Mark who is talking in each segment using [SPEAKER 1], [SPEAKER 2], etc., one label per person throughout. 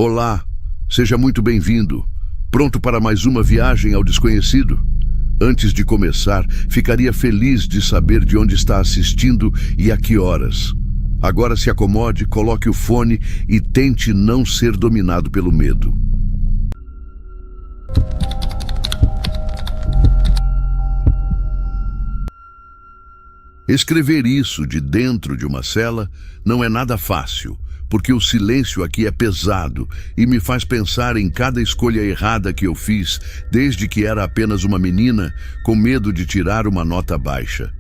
[SPEAKER 1] Olá, seja muito bem-vindo. Pronto para mais uma viagem ao desconhecido? Antes de começar, ficaria feliz de saber de onde está assistindo e a que horas. Agora se acomode, coloque o fone e tente não ser dominado pelo medo. Escrever isso de dentro de uma cela não é nada fácil, porque o silêncio aqui é pesado e me faz pensar em cada escolha errada que eu fiz desde que era apenas uma menina, com medo de tirar uma nota baixa.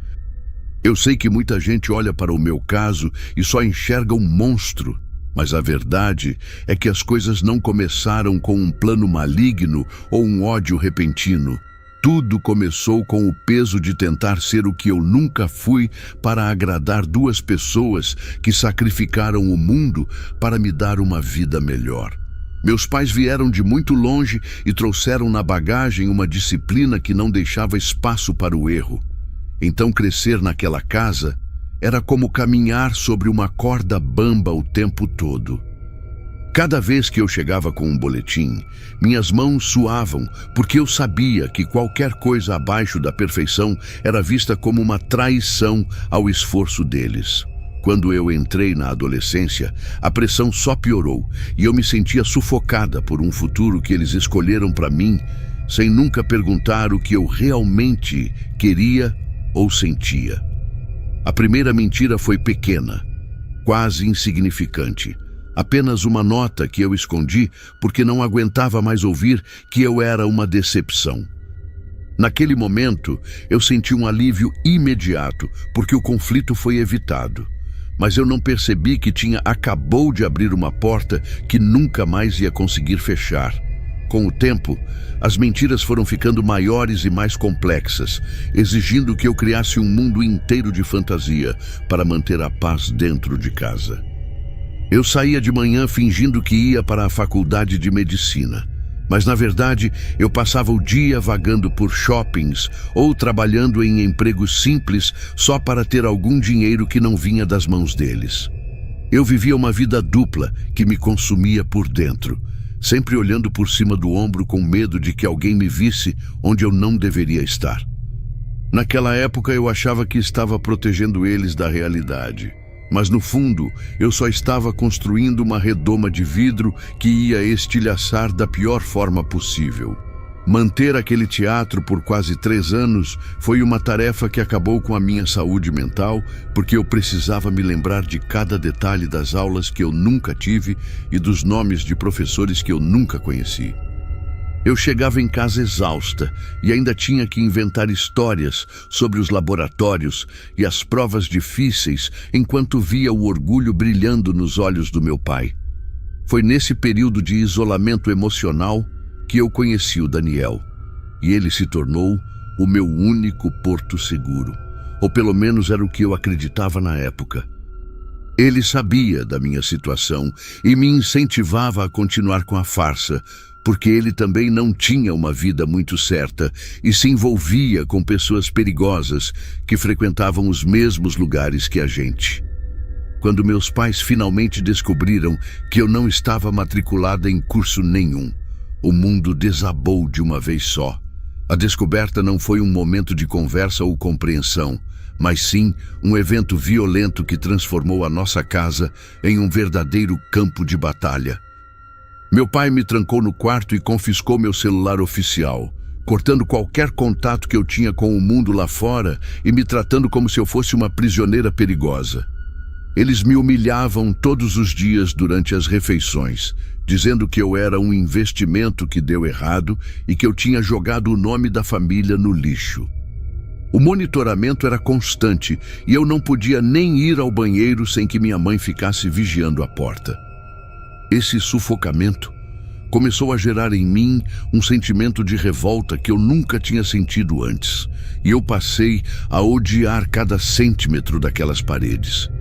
[SPEAKER 1] Eu sei que muita gente olha para o meu caso e só enxerga um monstro, mas a verdade é que as coisas não começaram com um plano maligno ou um ódio repentino. Tudo começou com o peso de tentar ser o que eu nunca fui para agradar duas pessoas que sacrificaram o mundo para me dar uma vida melhor. Meus pais vieram de muito longe e trouxeram na bagagem uma disciplina que não deixava espaço para o erro. Então crescer naquela casa era como caminhar sobre uma corda bamba o tempo todo. Cada vez que eu chegava com um boletim, minhas mãos suavam, porque eu sabia que qualquer coisa abaixo da perfeição era vista como uma traição ao esforço deles. Quando eu entrei na adolescência, a pressão só piorou e eu me sentia sufocada por um futuro que eles escolheram para mim, sem nunca perguntar o que eu realmente queria ou sentia. A primeira mentira foi pequena, quase insignificante. Apenas uma nota que eu escondi porque não aguentava mais ouvir que eu era uma decepção. Naquele momento, eu senti um alívio imediato porque o conflito foi evitado. Mas eu não percebi que acabou de abrir uma porta que nunca mais ia conseguir fechar. Com o tempo, as mentiras foram ficando maiores e mais complexas, exigindo que eu criasse um mundo inteiro de fantasia para manter a paz dentro de casa. Eu saía de manhã fingindo que ia para a faculdade de medicina, mas na verdade eu passava o dia vagando por shoppings ou trabalhando em empregos simples só para ter algum dinheiro que não vinha das mãos deles. Eu vivia uma vida dupla que me consumia por dentro, sempre olhando por cima do ombro com medo de que alguém me visse onde eu não deveria estar. Naquela época eu achava que estava protegendo eles da realidade. Mas no fundo, eu só estava construindo uma redoma de vidro que ia estilhaçar da pior forma possível. Manter aquele teatro por quase 3 anos foi uma tarefa que acabou com a minha saúde mental, porque eu precisava me lembrar de cada detalhe das aulas que eu nunca tive e dos nomes de professores que eu nunca conheci. Eu chegava em casa exausta e ainda tinha que inventar histórias sobre os laboratórios e as provas difíceis enquanto via o orgulho brilhando nos olhos do meu pai. Foi nesse período de isolamento emocional que eu conheci o Daniel, e ele se tornou o meu único porto seguro, ou pelo menos era o que eu acreditava na época. Ele sabia da minha situação e me incentivava a continuar com a farsa, porque ele também não tinha uma vida muito certa e se envolvia com pessoas perigosas que frequentavam os mesmos lugares que a gente. Quando meus pais finalmente descobriram que eu não estava matriculada em curso nenhum, o mundo desabou de uma vez só. A descoberta não foi um momento de conversa ou compreensão, mas sim um evento violento que transformou a nossa casa em um verdadeiro campo de batalha. Meu pai me trancou no quarto e confiscou meu celular oficial, cortando qualquer contato que eu tinha com o mundo lá fora e me tratando como se eu fosse uma prisioneira perigosa. Eles me humilhavam todos os dias durante as refeições, dizendo que eu era um investimento que deu errado e que eu tinha jogado o nome da família no lixo. O monitoramento era constante e eu não podia nem ir ao banheiro sem que minha mãe ficasse vigiando a porta. Esse sufocamento começou a gerar em mim um sentimento de revolta que eu nunca tinha sentido antes, e eu passei a odiar cada centímetro daquelas paredes.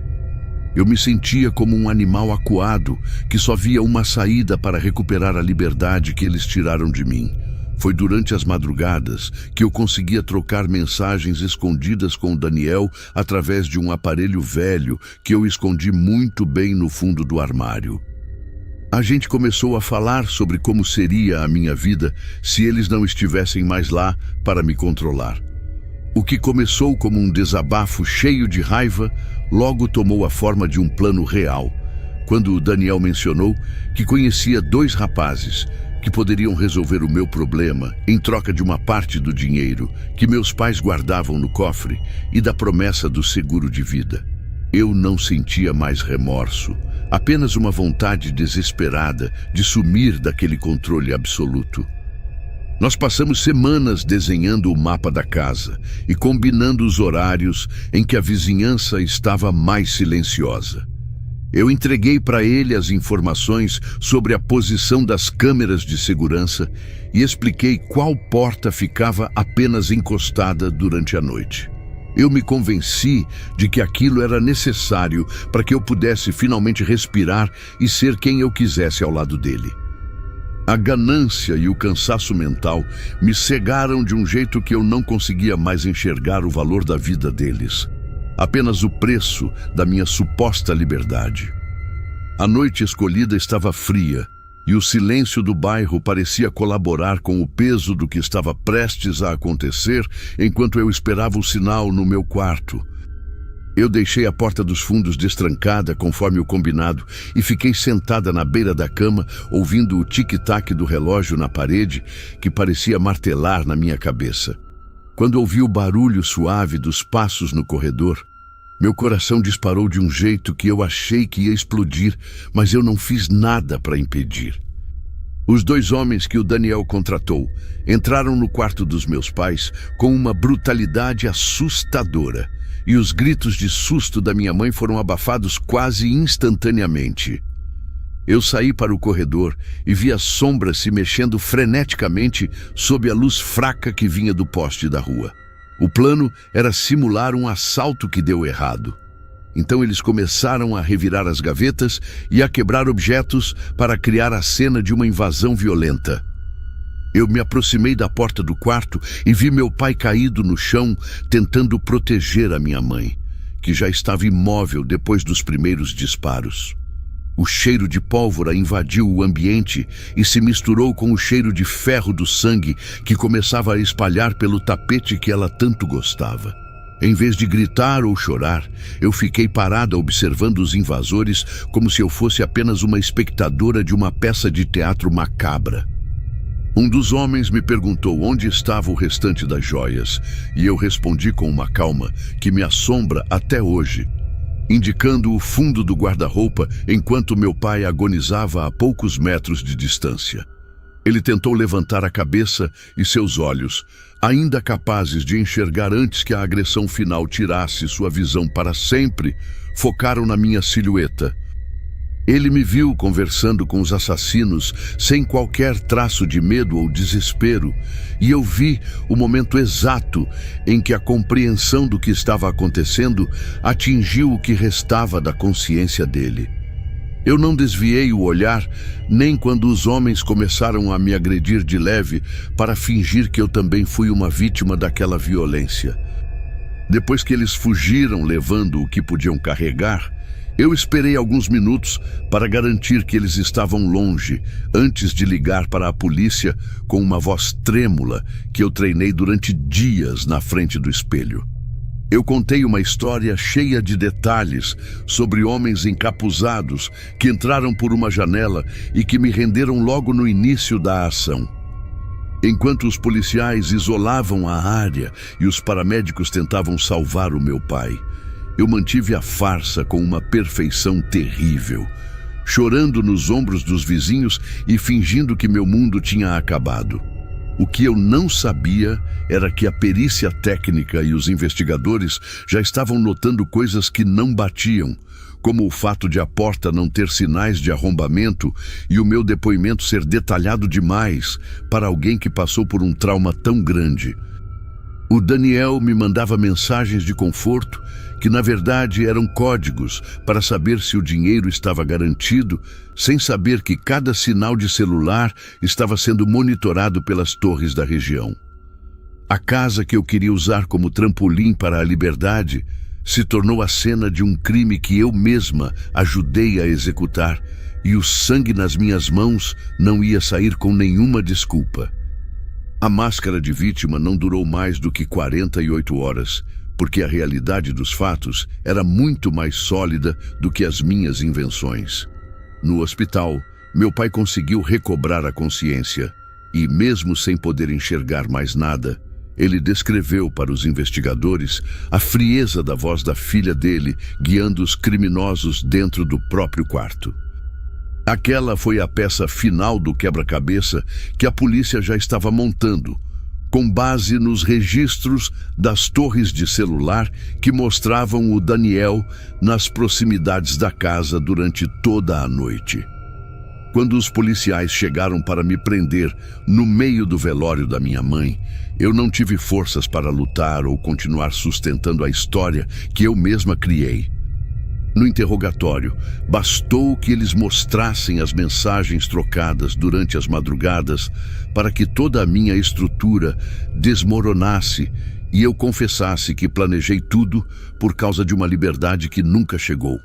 [SPEAKER 1] Eu me sentia como um animal acuado que só via uma saída para recuperar a liberdade que eles tiraram de mim. Foi durante as madrugadas que eu conseguia trocar mensagens escondidas com o Daniel através de um aparelho velho que eu escondi muito bem no fundo do armário. A gente começou a falar sobre como seria a minha vida se eles não estivessem mais lá para me controlar. O que começou como um desabafo cheio de raiva, logo tomou a forma de um plano real, quando o Daniel mencionou que conhecia 2 rapazes que poderiam resolver o meu problema em troca de uma parte do dinheiro que meus pais guardavam no cofre e da promessa do seguro de vida. Eu não sentia mais remorso, apenas uma vontade desesperada de sumir daquele controle absoluto. Nós passamos semanas desenhando o mapa da casa e combinando os horários em que a vizinhança estava mais silenciosa. Eu entreguei para ele as informações sobre a posição das câmeras de segurança e expliquei qual porta ficava apenas encostada durante a noite. Eu me convenci de que aquilo era necessário para que eu pudesse finalmente respirar e ser quem eu quisesse ao lado dele. A ganância e o cansaço mental me cegaram de um jeito que eu não conseguia mais enxergar o valor da vida deles, apenas o preço da minha suposta liberdade. A noite escolhida estava fria e o silêncio do bairro parecia colaborar com o peso do que estava prestes a acontecer enquanto eu esperava o sinal no meu quarto. Eu deixei a porta dos fundos destrancada conforme o combinado e fiquei sentada na beira da cama ouvindo o tic-tac do relógio na parede que parecia martelar na minha cabeça. Quando ouvi o barulho suave dos passos no corredor, meu coração disparou de um jeito que eu achei que ia explodir, mas eu não fiz nada para impedir. Os 2 homens que o Daniel contratou entraram no quarto dos meus pais com uma brutalidade assustadora, e os gritos de susto da minha mãe foram abafados quase instantaneamente. Eu saí para o corredor e vi as sombras se mexendo freneticamente sob a luz fraca que vinha do poste da rua. O plano era simular um assalto que deu errado. Então eles começaram a revirar as gavetas e a quebrar objetos para criar a cena de uma invasão violenta. Eu me aproximei da porta do quarto e vi meu pai caído no chão, tentando proteger a minha mãe, que já estava imóvel depois dos primeiros disparos. O cheiro de pólvora invadiu o ambiente e se misturou com o cheiro de ferro do sangue que começava a espalhar pelo tapete que ela tanto gostava. Em vez de gritar ou chorar, eu fiquei parada observando os invasores como se eu fosse apenas uma espectadora de uma peça de teatro macabra. Um dos homens me perguntou onde estava o restante das joias, e eu respondi com uma calma que me assombra até hoje, indicando o fundo do guarda-roupa enquanto meu pai agonizava a poucos metros de distância. Ele tentou levantar a cabeça e seus olhos, ainda capazes de enxergar antes que a agressão final tirasse sua visão para sempre, focaram na minha silhueta. Ele me viu conversando com os assassinos sem qualquer traço de medo ou desespero, e eu vi o momento exato em que a compreensão do que estava acontecendo atingiu o que restava da consciência dele. Eu não desviei o olhar nem quando os homens começaram a me agredir de leve para fingir que eu também fui uma vítima daquela violência. Depois que eles fugiram levando o que podiam carregar, eu esperei alguns minutos para garantir que eles estavam longe, antes de ligar para a polícia com uma voz trêmula que eu treinei durante dias na frente do espelho. Eu contei uma história cheia de detalhes sobre homens encapuzados que entraram por uma janela e que me renderam logo no início da ação. Enquanto os policiais isolavam a área e os paramédicos tentavam salvar o meu pai, eu mantive a farsa com uma perfeição terrível, chorando nos ombros dos vizinhos e fingindo que meu mundo tinha acabado. O que eu não sabia era que a perícia técnica e os investigadores já estavam notando coisas que não batiam, como o fato de a porta não ter sinais de arrombamento e o meu depoimento ser detalhado demais para alguém que passou por um trauma tão grande. O Daniel me mandava mensagens de conforto que na verdade eram códigos para saber se o dinheiro estava garantido, sem saber que cada sinal de celular estava sendo monitorado pelas torres da região. A casa que eu queria usar como trampolim para a liberdade se tornou a cena de um crime que eu mesma ajudei a executar e o sangue nas minhas mãos não ia sair com nenhuma desculpa. A máscara de vítima não durou mais do que 48 horas, porque a realidade dos fatos era muito mais sólida do que as minhas invenções. No hospital, meu pai conseguiu recobrar a consciência e, mesmo sem poder enxergar mais nada, ele descreveu para os investigadores a frieza da voz da filha dele guiando os criminosos dentro do próprio quarto. Aquela foi a peça final do quebra-cabeça que a polícia já estava montando, com base nos registros das torres de celular que mostravam o Daniel nas proximidades da casa durante toda a noite. Quando os policiais chegaram para me prender no meio do velório da minha mãe, eu não tive forças para lutar ou continuar sustentando a história que eu mesma criei. No interrogatório, bastou que eles mostrassem as mensagens trocadas durante as madrugadas para que toda a minha estrutura desmoronasse e eu confessasse que planejei tudo por causa de uma liberdade que nunca chegou.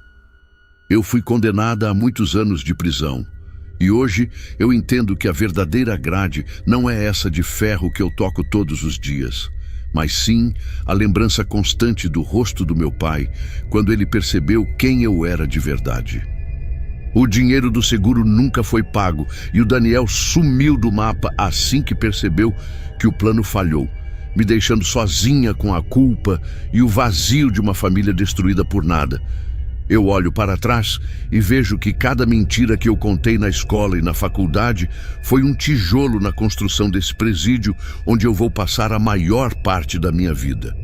[SPEAKER 1] Eu fui condenada a muitos anos de prisão. E hoje eu entendo que a verdadeira grade não é essa de ferro que eu toco todos os dias, mas sim a lembrança constante do rosto do meu pai quando ele percebeu quem eu era de verdade. O dinheiro do seguro nunca foi pago e o Daniel sumiu do mapa assim que percebeu que o plano falhou, me deixando sozinha com a culpa e o vazio de uma família destruída por nada. Eu olho para trás e vejo que cada mentira que eu contei na escola e na faculdade foi um tijolo na construção desse presídio onde eu vou passar a maior parte da minha vida.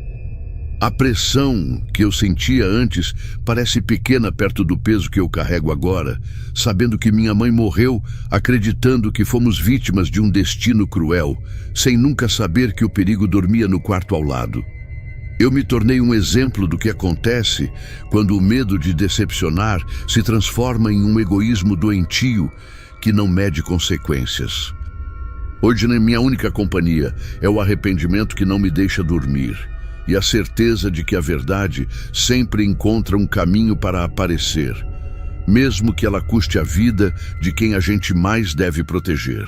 [SPEAKER 1] A pressão que eu sentia antes parece pequena perto do peso que eu carrego agora, sabendo que minha mãe morreu acreditando que fomos vítimas de um destino cruel, sem nunca saber que o perigo dormia no quarto ao lado. Eu me tornei um exemplo do que acontece quando o medo de decepcionar se transforma em um egoísmo doentio que não mede consequências. Hoje, minha única companhia é o arrependimento que não me deixa dormir e a certeza de que a verdade sempre encontra um caminho para aparecer, mesmo que ela custe a vida de quem a gente mais deve proteger.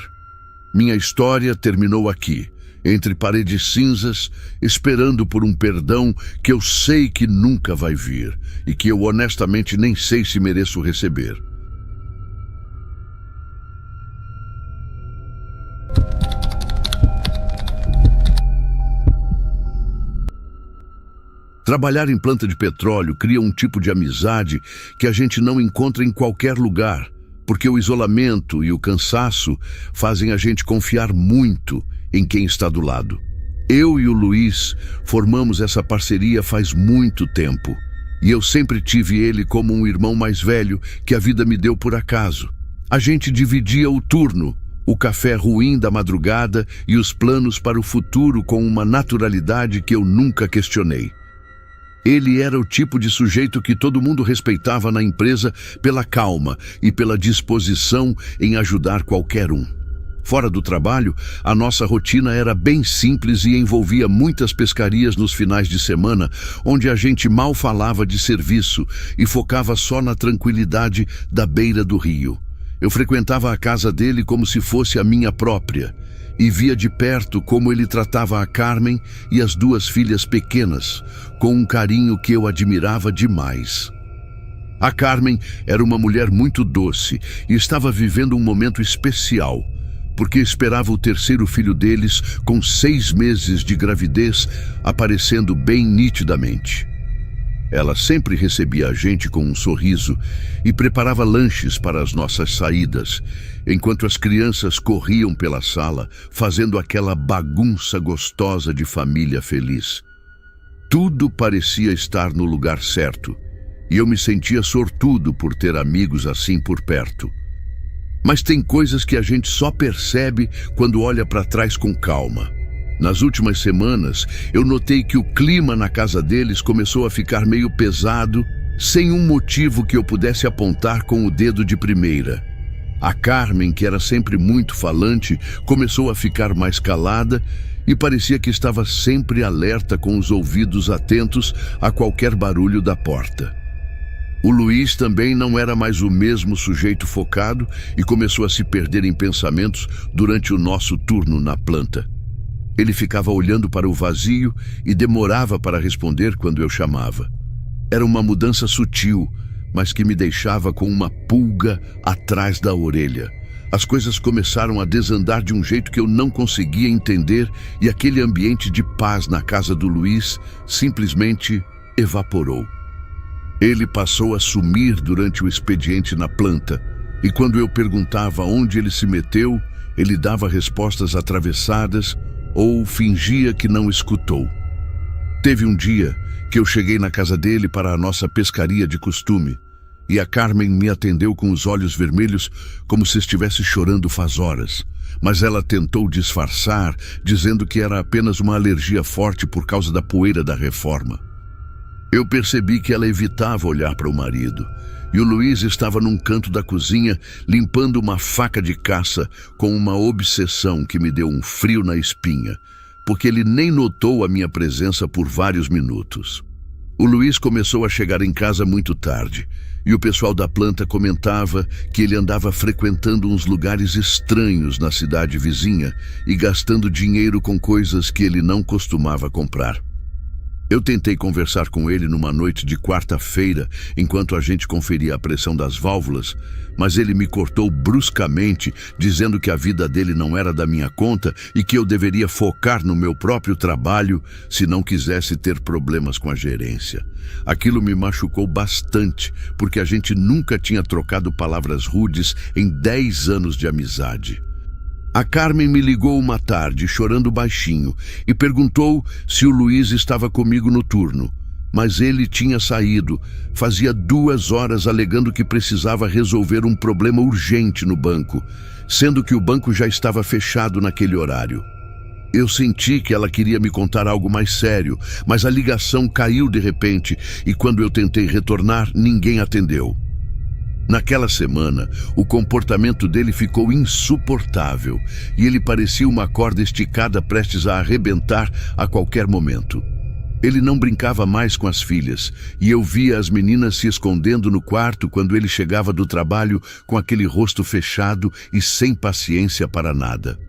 [SPEAKER 1] Minha história terminou aqui, entre paredes cinzas, esperando por um perdão que eu sei que nunca vai vir e que eu honestamente nem sei se mereço receber. Trabalhar em planta de petróleo cria um tipo de amizade que a gente não encontra em qualquer lugar, porque o isolamento e o cansaço fazem a gente confiar muito em quem está do lado. Eu e o Luiz formamos essa parceria faz muito tempo, e eu sempre tive ele como um irmão mais velho que a vida me deu por acaso. A gente dividia o turno, o café ruim da madrugada e os planos para o futuro com uma naturalidade que eu nunca questionei. Ele era o tipo de sujeito que todo mundo respeitava na empresa pela calma e pela disposição em ajudar qualquer um. Fora do trabalho, a nossa rotina era bem simples e envolvia muitas pescarias nos finais de semana, onde a gente mal falava de serviço e focava só na tranquilidade da beira do rio. Eu frequentava a casa dele como se fosse a minha própria e via de perto como ele tratava a Carmen e as duas filhas pequenas, com um carinho que eu admirava demais. A Carmen era uma mulher muito doce e estava vivendo um momento especial, porque esperava o terceiro filho deles com 6 meses de gravidez aparecendo bem nitidamente. Ela sempre recebia a gente com um sorriso e preparava lanches para as nossas saídas, enquanto as crianças corriam pela sala, fazendo aquela bagunça gostosa de família feliz. Tudo parecia estar no lugar certo, e eu me sentia sortudo por ter amigos assim por perto. Mas tem coisas que a gente só percebe quando olha para trás com calma. Nas últimas semanas, eu notei que o clima na casa deles começou a ficar meio pesado, sem um motivo que eu pudesse apontar com o dedo de primeira. A Carmen, que era sempre muito falante, começou a ficar mais calada e parecia que estava sempre alerta com os ouvidos atentos a qualquer barulho da porta. O Luiz também não era mais o mesmo sujeito focado e começou a se perder em pensamentos durante o nosso turno na planta. Ele ficava olhando para o vazio e demorava para responder quando eu chamava. Era uma mudança sutil, mas que me deixava com uma pulga atrás da orelha. As coisas começaram a desandar de um jeito que eu não conseguia entender e aquele ambiente de paz na casa do Luiz simplesmente evaporou. Ele passou a sumir durante o expediente na planta, e quando eu perguntava onde ele se meteu, ele dava respostas atravessadas ou fingia que não escutou. Teve um dia que eu cheguei na casa dele para a nossa pescaria de costume, e a Carmen me atendeu com os olhos vermelhos como se estivesse chorando faz horas, mas ela tentou disfarçar, dizendo que era apenas uma alergia forte por causa da poeira da reforma. Eu percebi que ela evitava olhar para o marido, e o Luiz estava num canto da cozinha limpando uma faca de caça com uma obsessão que me deu um frio na espinha, porque ele nem notou a minha presença por vários minutos. O Luiz começou a chegar em casa muito tarde, e o pessoal da planta comentava que ele andava frequentando uns lugares estranhos na cidade vizinha e gastando dinheiro com coisas que ele não costumava comprar. Eu tentei conversar com ele numa noite de quarta-feira, enquanto a gente conferia a pressão das válvulas, mas ele me cortou bruscamente, dizendo que a vida dele não era da minha conta e que eu deveria focar no meu próprio trabalho se não quisesse ter problemas com a gerência. Aquilo me machucou bastante, porque a gente nunca tinha trocado palavras rudes em 10 anos de amizade. A Carmen me ligou uma tarde, chorando baixinho, e perguntou se o Luiz estava comigo no turno. Mas ele tinha saído, fazia 2 horas, alegando que precisava resolver um problema urgente no banco, sendo que o banco já estava fechado naquele horário. Eu senti que ela queria me contar algo mais sério, mas a ligação caiu de repente, e quando eu tentei retornar, ninguém atendeu. Naquela semana, o comportamento dele ficou insuportável e ele parecia uma corda esticada prestes a arrebentar a qualquer momento. Ele não brincava mais com as filhas e eu via as meninas se escondendo no quarto quando ele chegava do trabalho com aquele rosto fechado e sem paciência para nada.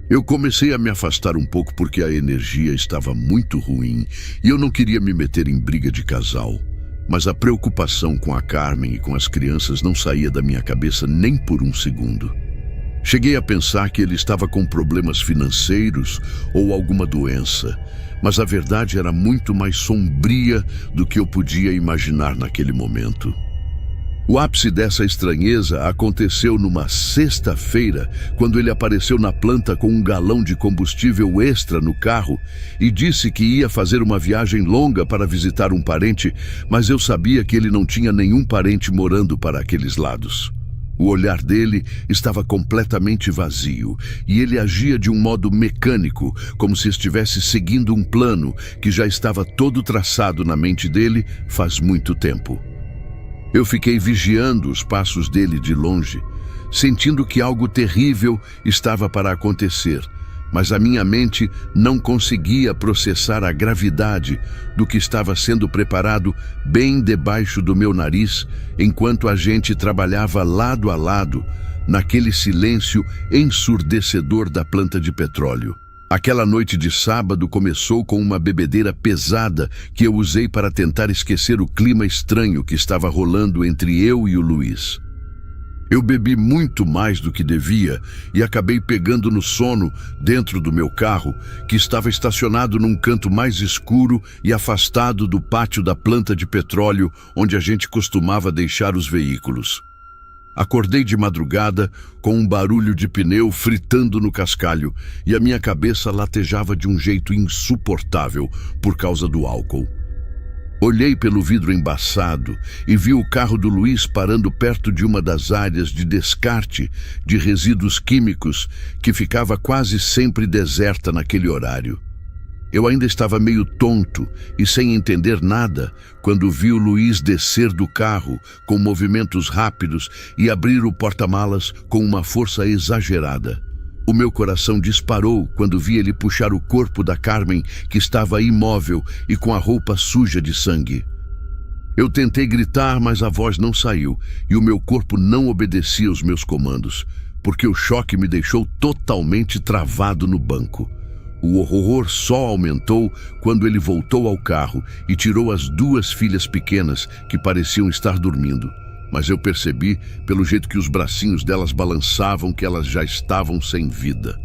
[SPEAKER 1] Eu comecei a me afastar um pouco porque a energia estava muito ruim e eu não queria me meter em briga de casal. Mas a preocupação com a Carmen e com as crianças não saía da minha cabeça nem por um segundo. Cheguei a pensar que ele estava com problemas financeiros ou alguma doença, mas a verdade era muito mais sombria do que eu podia imaginar naquele momento. O ápice dessa estranheza aconteceu numa sexta-feira, quando ele apareceu na planta com um galão de combustível extra no carro e disse que ia fazer uma viagem longa para visitar um parente, mas eu sabia que ele não tinha nenhum parente morando para aqueles lados. O olhar dele estava completamente vazio e ele agia de um modo mecânico, como se estivesse seguindo um plano que já estava todo traçado na mente dele faz muito tempo. Eu fiquei vigiando os passos dele de longe, sentindo que algo terrível estava para acontecer, mas a minha mente não conseguia processar a gravidade do que estava sendo preparado bem debaixo do meu nariz, enquanto a gente trabalhava lado a lado naquele silêncio ensurdecedor da planta de petróleo. Aquela noite de sábado começou com uma bebedeira pesada que eu usei para tentar esquecer o clima estranho que estava rolando entre eu e o Luiz. Eu bebi muito mais do que devia e acabei pegando no sono dentro do meu carro, que estava estacionado num canto mais escuro e afastado do pátio da planta de petróleo onde a gente costumava deixar os veículos. Acordei de madrugada com um barulho de pneu fritando no cascalho e a minha cabeça latejava de um jeito insuportável por causa do álcool. Olhei pelo vidro embaçado e vi o carro do Luiz parando perto de uma das áreas de descarte de resíduos químicos que ficava quase sempre deserta naquele horário. Eu ainda estava meio tonto e sem entender nada quando vi o Luiz descer do carro com movimentos rápidos e abrir o porta-malas com uma força exagerada. O meu coração disparou quando vi ele puxar o corpo da Carmen, que estava imóvel e com a roupa suja de sangue. Eu tentei gritar, mas a voz não saiu e o meu corpo não obedecia aos meus comandos, porque o choque me deixou totalmente travado no banco. O horror só aumentou quando ele voltou ao carro e tirou as 2 filhas pequenas que pareciam estar dormindo. Mas eu percebi, pelo jeito que os bracinhos delas balançavam, que elas já estavam sem vida.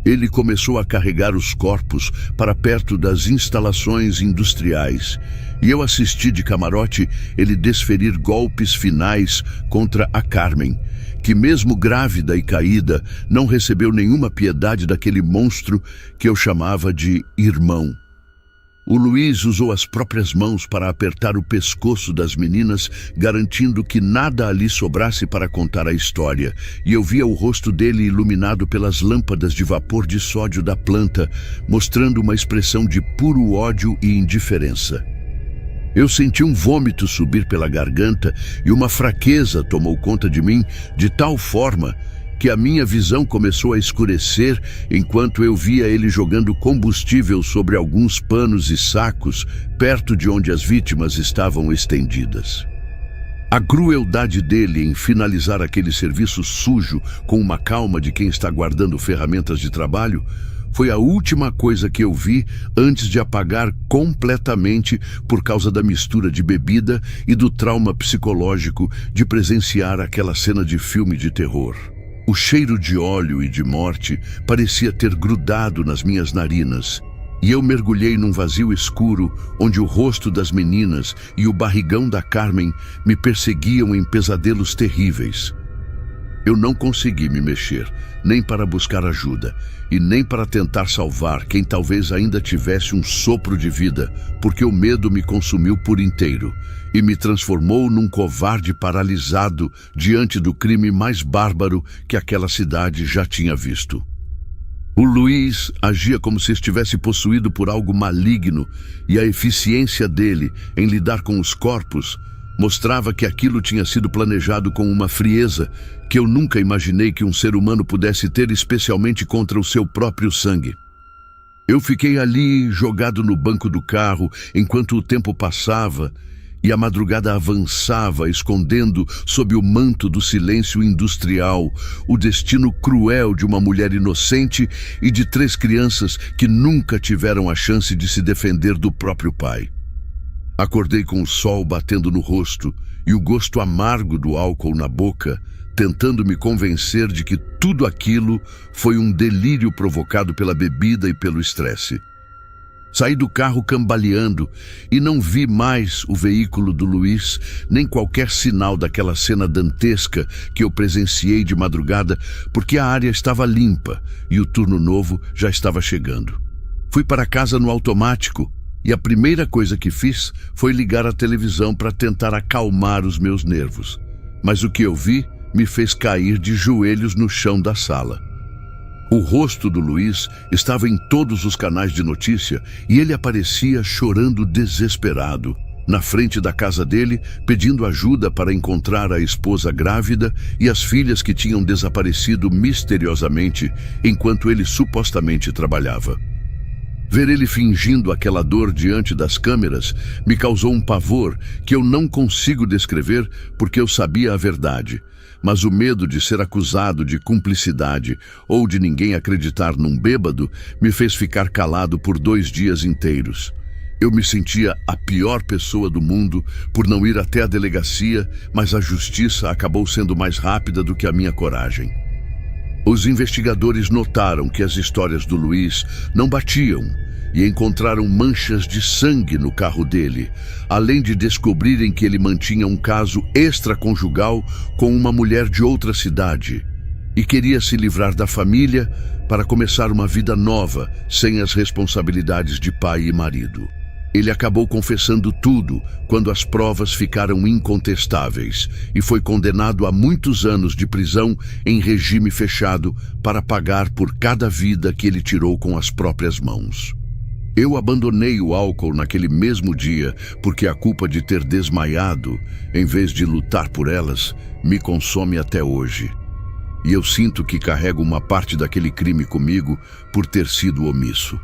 [SPEAKER 1] Ele começou a carregar os corpos para perto das instalações industriais, e eu assisti de camarote ele desferir golpes finais contra a Carmen, que mesmo grávida e caída, não recebeu nenhuma piedade daquele monstro que eu chamava de irmão. O Luiz usou as próprias mãos para apertar o pescoço das meninas, garantindo que nada ali sobrasse para contar a história, e eu via o rosto dele iluminado pelas lâmpadas de vapor de sódio da planta, mostrando uma expressão de puro ódio e indiferença. Eu senti um vômito subir pela garganta e uma fraqueza tomou conta de mim de tal forma que a minha visão começou a escurecer enquanto eu via ele jogando combustível sobre alguns panos e sacos perto de onde as vítimas estavam estendidas. A crueldade dele em finalizar aquele serviço sujo com uma calma de quem está guardando ferramentas de trabalho foi a última coisa que eu vi antes de apagar completamente por causa da mistura de bebida e do trauma psicológico de presenciar aquela cena de filme de terror. O cheiro de óleo e de morte parecia ter grudado nas minhas narinas, e eu mergulhei num vazio escuro onde o rosto das meninas e o barrigão da Carmen me perseguiam em pesadelos terríveis. Eu não consegui me mexer, nem para buscar ajuda, e nem para tentar salvar quem talvez ainda tivesse um sopro de vida, porque o medo me consumiu por inteiro e me transformou num covarde paralisado diante do crime mais bárbaro que aquela cidade já tinha visto. O Luiz agia como se estivesse possuído por algo maligno, e a eficiência dele em lidar com os corpos mostrava que aquilo tinha sido planejado com uma frieza que eu nunca imaginei que um ser humano pudesse ter, especialmente contra o seu próprio sangue. Eu fiquei ali, jogado no banco do carro, enquanto o tempo passava e a madrugada avançava, escondendo sob o manto do silêncio industrial o destino cruel de uma mulher inocente e de 3 crianças que nunca tiveram a chance de se defender do próprio pai. Acordei com o sol batendo no rosto e o gosto amargo do álcool na boca, tentando me convencer de que tudo aquilo foi um delírio provocado pela bebida e pelo estresse. Saí do carro cambaleando e não vi mais o veículo do Luiz, nem qualquer sinal daquela cena dantesca que eu presenciei de madrugada, porque a área estava limpa e o turno novo já estava chegando. Fui para casa no automático e a primeira coisa que fiz foi ligar a televisão para tentar acalmar os meus nervos. Mas o que eu vi me fez cair de joelhos no chão da sala. O rosto do Luiz estava em todos os canais de notícia e ele aparecia chorando desesperado, na frente da casa dele, pedindo ajuda para encontrar a esposa grávida e as filhas que tinham desaparecido misteriosamente enquanto ele supostamente trabalhava. Ver ele fingindo aquela dor diante das câmeras me causou um pavor que eu não consigo descrever porque eu sabia a verdade. Mas o medo de ser acusado de cumplicidade ou de ninguém acreditar num bêbado me fez ficar calado por 2 dias inteiros. Eu me sentia a pior pessoa do mundo por não ir até a delegacia, mas a justiça acabou sendo mais rápida do que a minha coragem. Os investigadores notaram que as histórias do Luiz não batiam e encontraram manchas de sangue no carro dele, além de descobrirem que ele mantinha um caso extraconjugal com uma mulher de outra cidade e queria se livrar da família para começar uma vida nova, sem as responsabilidades de pai e marido. Ele acabou confessando tudo quando as provas ficaram incontestáveis e foi condenado a muitos anos de prisão em regime fechado para pagar por cada vida que ele tirou com as próprias mãos. Eu abandonei o álcool naquele mesmo dia porque a culpa de ter desmaiado, em vez de lutar por elas, me consome até hoje. E eu sinto que carrego uma parte daquele crime comigo por ter sido omisso.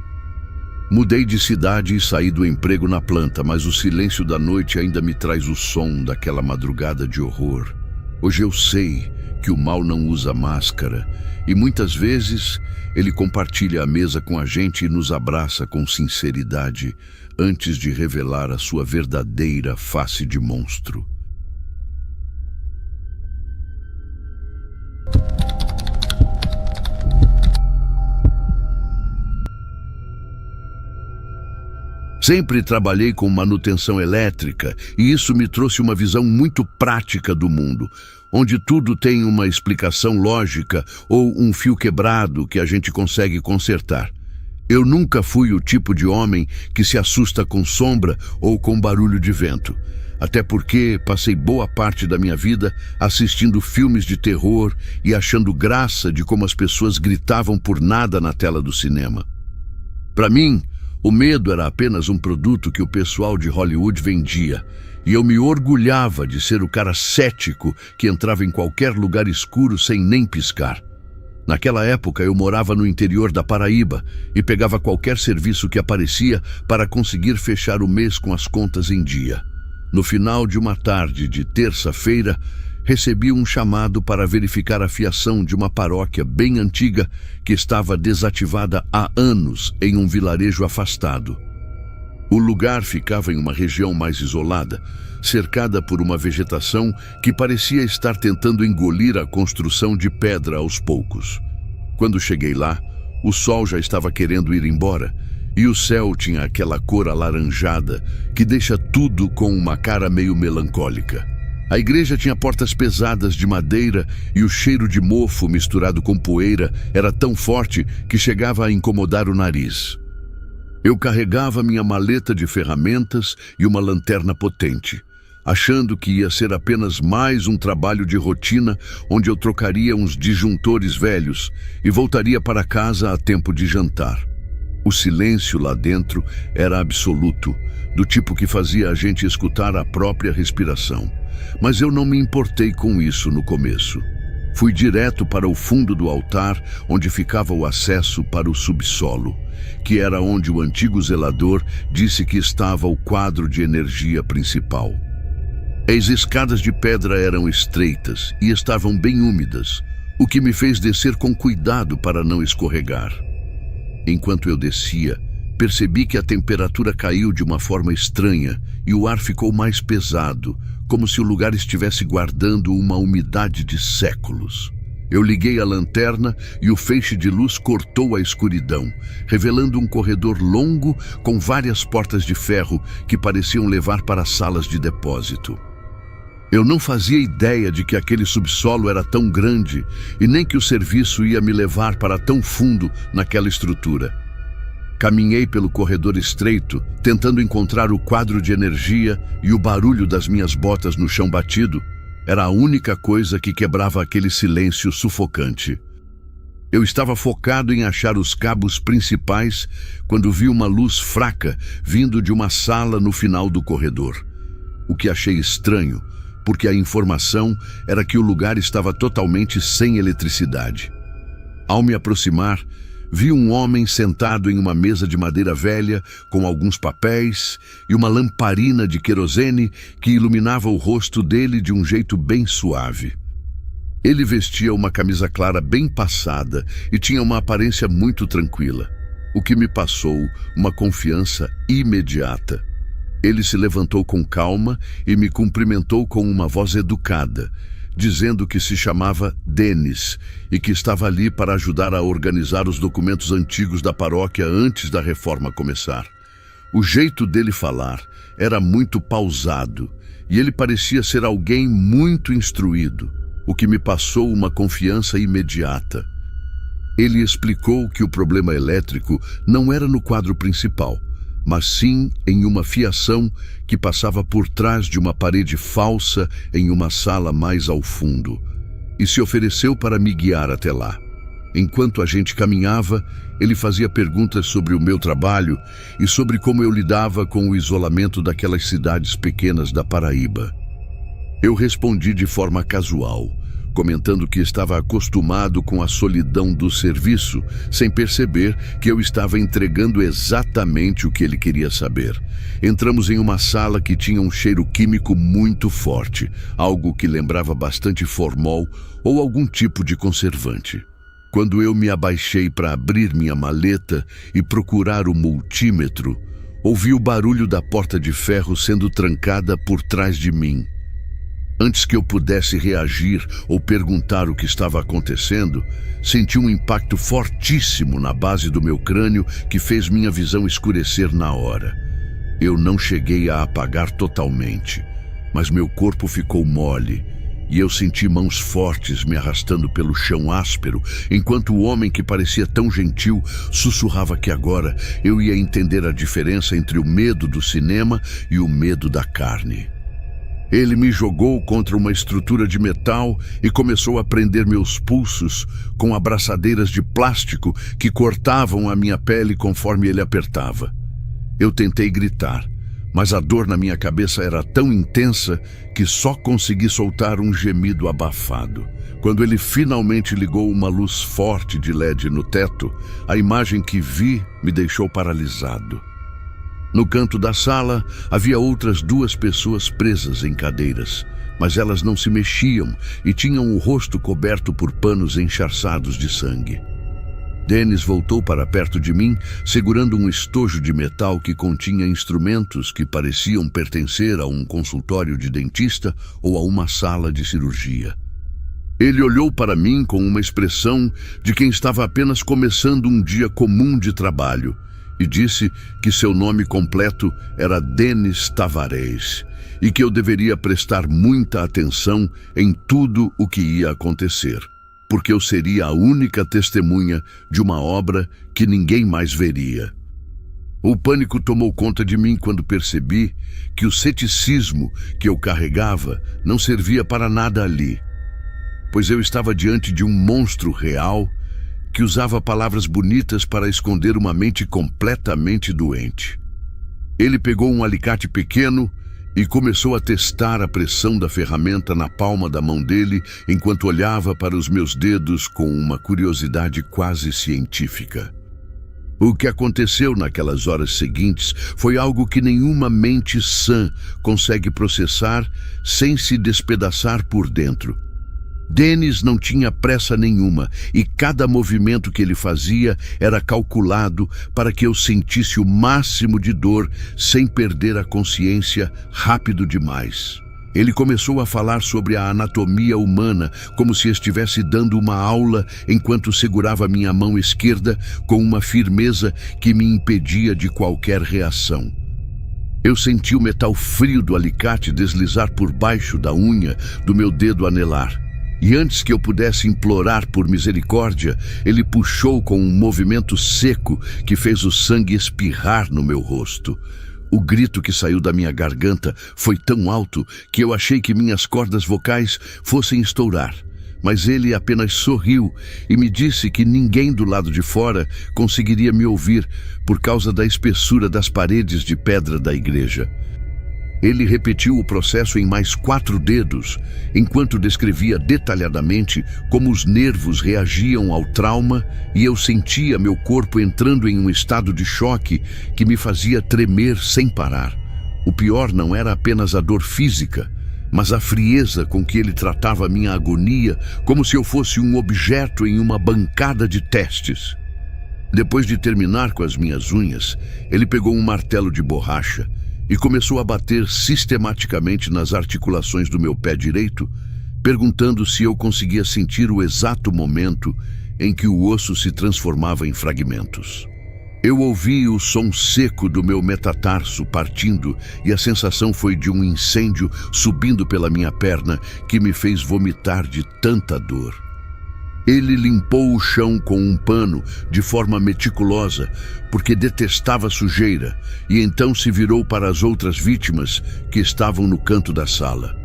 [SPEAKER 1] Mudei de cidade e saí do emprego na planta, mas o silêncio da noite ainda me traz o som daquela madrugada de horror. Hoje eu sei que o mal não usa máscara e muitas vezes ele compartilha a mesa com a gente e nos abraça com sinceridade antes de revelar a sua verdadeira face de monstro. Sempre trabalhei com manutenção elétrica e isso me trouxe uma visão muito prática do mundo, onde tudo tem uma explicação lógica ou um fio quebrado que a gente consegue consertar. Eu nunca fui o tipo de homem que se assusta com sombra ou com barulho de vento, até porque passei boa parte da minha vida assistindo filmes de terror e achando graça de como as pessoas gritavam por nada na tela do cinema. Para mim, o medo era apenas um produto que o pessoal de Hollywood vendia, e eu me orgulhava de ser o cara cético que entrava em qualquer lugar escuro sem nem piscar. Naquela época eu morava no interior da Paraíba e pegava qualquer serviço que aparecia para conseguir fechar o mês com as contas em dia. No final de uma tarde de terça-feira, recebi um chamado para verificar a fiação de uma paróquia bem antiga que estava desativada há anos em um vilarejo afastado. O lugar ficava em uma região mais isolada, cercada por uma vegetação que parecia estar tentando engolir a construção de pedra aos poucos. Quando cheguei lá, o sol já estava querendo ir embora e o céu tinha aquela cor alaranjada que deixa tudo com uma cara meio melancólica. A igreja tinha portas pesadas de madeira e o cheiro de mofo misturado com poeira era tão forte que chegava a incomodar o nariz. Eu carregava minha maleta de ferramentas e uma lanterna potente, achando que ia ser apenas mais um trabalho de rotina onde eu trocaria uns disjuntores velhos e voltaria para casa a tempo de jantar. O silêncio lá dentro era absoluto, do tipo que fazia a gente escutar a própria respiração. Mas eu não me importei com isso no começo. Fui direto para o fundo do altar, onde ficava o acesso para o subsolo, que era onde o antigo zelador disse que estava o quadro de energia principal. As escadas de pedra eram estreitas e estavam bem úmidas, o que me fez descer com cuidado para não escorregar. Enquanto eu descia, percebi que a temperatura caiu de uma forma estranha e o ar ficou mais pesado, como se o lugar estivesse guardando uma umidade de séculos. Eu liguei a lanterna e o feixe de luz cortou a escuridão, revelando um corredor longo com várias portas de ferro que pareciam levar para salas de depósito. Eu não fazia ideia de que aquele subsolo era tão grande e nem que o serviço ia me levar para tão fundo naquela estrutura. Caminhei pelo corredor estreito, tentando encontrar o quadro de energia, e o barulho das minhas botas no chão batido era a única coisa que quebrava aquele silêncio sufocante. Eu estava focado em achar os cabos principais quando vi uma luz fraca vindo de uma sala no final do corredor. O que achei estranho, porque a informação era que o lugar estava totalmente sem eletricidade. Ao me aproximar, vi um homem sentado em uma mesa de madeira velha com alguns papéis e uma lamparina de querosene que iluminava o rosto dele de um jeito bem suave. Ele vestia uma camisa clara bem passada e tinha uma aparência muito tranquila, o que me passou uma confiança imediata. Ele se levantou com calma e me cumprimentou com uma voz educada, dizendo que se chamava Dennis e que estava ali para ajudar a organizar os documentos antigos da paróquia antes da reforma começar. O jeito dele falar era muito pausado e ele parecia ser alguém muito instruído, o que me passou uma confiança imediata. Ele explicou que o problema elétrico não era no quadro principal, mas sim em uma fiação que passava por trás de uma parede falsa em uma sala mais ao fundo, e se ofereceu para me guiar até lá. Enquanto a gente caminhava, ele fazia perguntas sobre o meu trabalho e sobre como eu lidava com o isolamento daquelas cidades pequenas da Paraíba. Eu respondi de forma casual, comentando que estava acostumado com a solidão do serviço, sem perceber que eu estava entregando exatamente o que ele queria saber. Entramos em uma sala que tinha um cheiro químico muito forte, algo que lembrava bastante formol ou algum tipo de conservante. Quando eu me abaixei para abrir minha maleta e procurar o multímetro, ouvi o barulho da porta de ferro sendo trancada por trás de mim. Antes que eu pudesse reagir ou perguntar o que estava acontecendo, senti um impacto fortíssimo na base do meu crânio que fez minha visão escurecer na hora. Eu não cheguei a apagar totalmente, mas meu corpo ficou mole e eu senti mãos fortes me arrastando pelo chão áspero, enquanto o homem que parecia tão gentil sussurrava que agora eu ia entender a diferença entre o medo do cinema e o medo da carne. Ele me jogou contra uma estrutura de metal e começou a prender meus pulsos com abraçadeiras de plástico que cortavam a minha pele conforme ele apertava. Eu tentei gritar, mas a dor na minha cabeça era tão intensa que só consegui soltar um gemido abafado. Quando ele finalmente ligou uma luz forte de LED no teto, a imagem que vi me deixou paralisado. No canto da sala, havia outras 2 pessoas presas em cadeiras, mas elas não se mexiam e tinham o rosto coberto por panos encharçados de sangue. Dennis voltou para perto de mim, segurando um estojo de metal que continha instrumentos que pareciam pertencer a um consultório de dentista ou a uma sala de cirurgia. Ele olhou para mim com uma expressão de quem estava apenas começando um dia comum de trabalho, e disse que seu nome completo era Dennis Tavares e que eu deveria prestar muita atenção em tudo o que ia acontecer, porque eu seria a única testemunha de uma obra que ninguém mais veria. O pânico tomou conta de mim quando percebi que o ceticismo que eu carregava não servia para nada ali, pois eu estava diante de um monstro real que usava palavras bonitas para esconder uma mente completamente doente. Ele pegou um alicate pequeno e começou a testar a pressão da ferramenta na palma da mão dele enquanto olhava para os meus dedos com uma curiosidade quase científica. O que aconteceu naquelas horas seguintes foi algo que nenhuma mente sã consegue processar sem se despedaçar por dentro. Dennis não tinha pressa nenhuma e cada movimento que ele fazia era calculado para que eu sentisse o máximo de dor sem perder a consciência rápido demais. Ele começou a falar sobre a anatomia humana como se estivesse dando uma aula enquanto segurava minha mão esquerda com uma firmeza que me impedia de qualquer reação. Eu senti o metal frio do alicate deslizar por baixo da unha do meu dedo anelar. E antes que eu pudesse implorar por misericórdia, ele puxou com um movimento seco que fez o sangue espirrar no meu rosto. O grito que saiu da minha garganta foi tão alto que eu achei que minhas cordas vocais fossem estourar. Mas ele apenas sorriu e me disse que ninguém do lado de fora conseguiria me ouvir por causa da espessura das paredes de pedra da igreja. Ele repetiu o processo em mais 4 dedos, enquanto descrevia detalhadamente como os nervos reagiam ao trauma e eu sentia meu corpo entrando em um estado de choque que me fazia tremer sem parar. O pior não era apenas a dor física, mas a frieza com que ele tratava minha agonia como se eu fosse um objeto em uma bancada de testes. Depois de terminar com as minhas unhas, ele pegou um martelo de borracha e começou a bater sistematicamente nas articulações do meu pé direito, perguntando se eu conseguia sentir o exato momento em que o osso se transformava em fragmentos. Eu ouvi o som seco do meu metatarso partindo e a sensação foi de um incêndio subindo pela minha perna que me fez vomitar de tanta dor. Ele limpou o chão com um pano de forma meticulosa, porque detestava sujeira, e então se virou para as outras vítimas que estavam no canto da sala.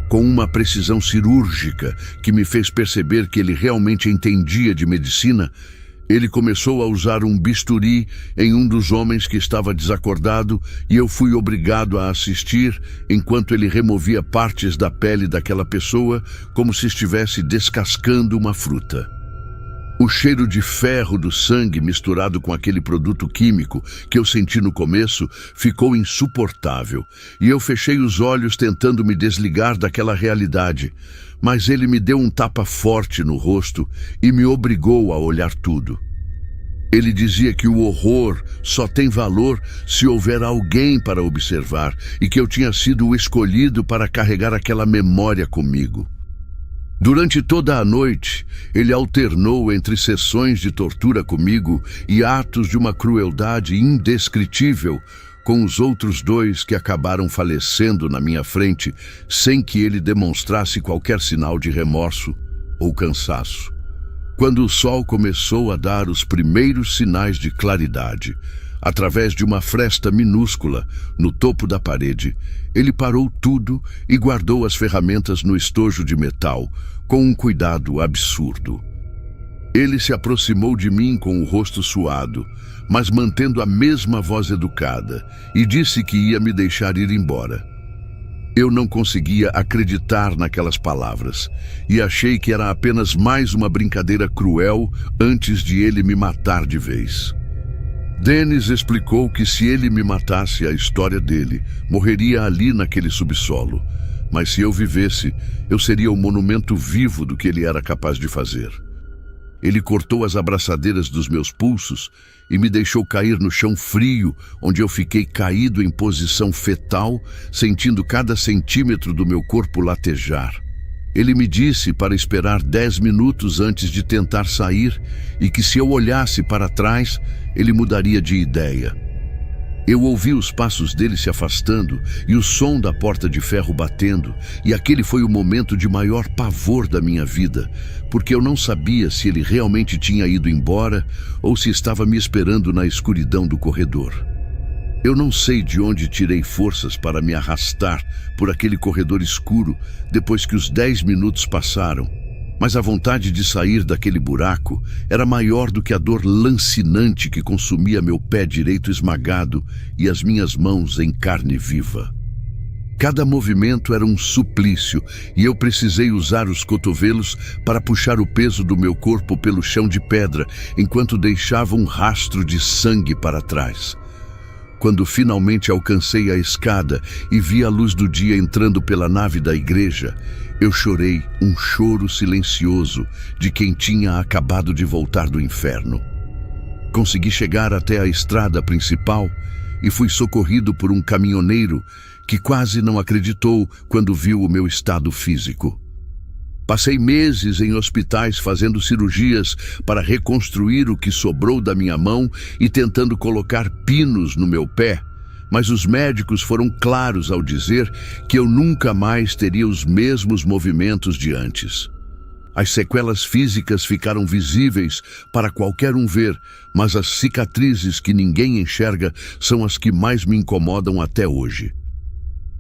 [SPEAKER 1] Com uma precisão cirúrgica que me fez perceber que ele realmente entendia de medicina, Ele começou a usar um bisturi em um dos homens que estava desacordado e eu fui obrigado a assistir enquanto ele removia partes da pele daquela pessoa como se estivesse descascando uma fruta. O cheiro de ferro do sangue misturado com aquele produto químico que eu senti no começo ficou insuportável e eu fechei os olhos tentando me desligar daquela realidade, mas ele me deu um tapa forte no rosto e me obrigou a olhar tudo. Ele dizia que o horror só tem valor se houver alguém para observar e que eu tinha sido o escolhido para carregar aquela memória comigo. Durante toda a noite, ele alternou entre sessões de tortura comigo e atos de uma crueldade indescritível com os outros dois que acabaram falecendo na minha frente sem que ele demonstrasse qualquer sinal de remorso ou cansaço. Quando o sol começou a dar os primeiros sinais de claridade, através de uma fresta minúscula no topo da parede, ele parou tudo e guardou as ferramentas no estojo de metal, com um cuidado absurdo. Ele se aproximou de mim com o rosto suado, mas mantendo a mesma voz educada, e disse que ia me deixar ir embora. Eu não conseguia acreditar naquelas palavras, e achei que era apenas mais uma brincadeira cruel antes de ele me matar de vez. Dennis explicou que se ele me matasse, a história dele morreria ali naquele subsolo, mas se eu vivesse, eu seria o monumento vivo do que ele era capaz de fazer. Ele cortou as abraçadeiras dos meus pulsos e me deixou cair no chão frio, onde eu fiquei caído em posição fetal, sentindo cada centímetro do meu corpo latejar. Ele me disse para esperar 10 minutos antes de tentar sair e que se eu olhasse para trás, ele mudaria de ideia. Eu ouvi os passos dele se afastando e o som da porta de ferro batendo, e aquele foi o momento de maior pavor da minha vida, porque eu não sabia se ele realmente tinha ido embora ou se estava me esperando na escuridão do corredor. Eu não sei de onde tirei forças para me arrastar por aquele corredor escuro depois que os 10 minutos passaram, mas a vontade de sair daquele buraco era maior do que a dor lancinante que consumia meu pé direito esmagado e as minhas mãos em carne viva. Cada movimento era um suplício e eu precisei usar os cotovelos para puxar o peso do meu corpo pelo chão de pedra enquanto deixava um rastro de sangue para trás. Quando finalmente alcancei a escada e vi a luz do dia entrando pela nave da igreja, eu chorei um choro silencioso de quem tinha acabado de voltar do inferno. Consegui chegar até a estrada principal e fui socorrido por um caminhoneiro que quase não acreditou quando viu o meu estado físico. Passei meses em hospitais fazendo cirurgias para reconstruir o que sobrou da minha mão e tentando colocar pinos no meu pé, mas os médicos foram claros ao dizer que eu nunca mais teria os mesmos movimentos de antes. As sequelas físicas ficaram visíveis para qualquer um ver, mas as cicatrizes que ninguém enxerga são as que mais me incomodam até hoje.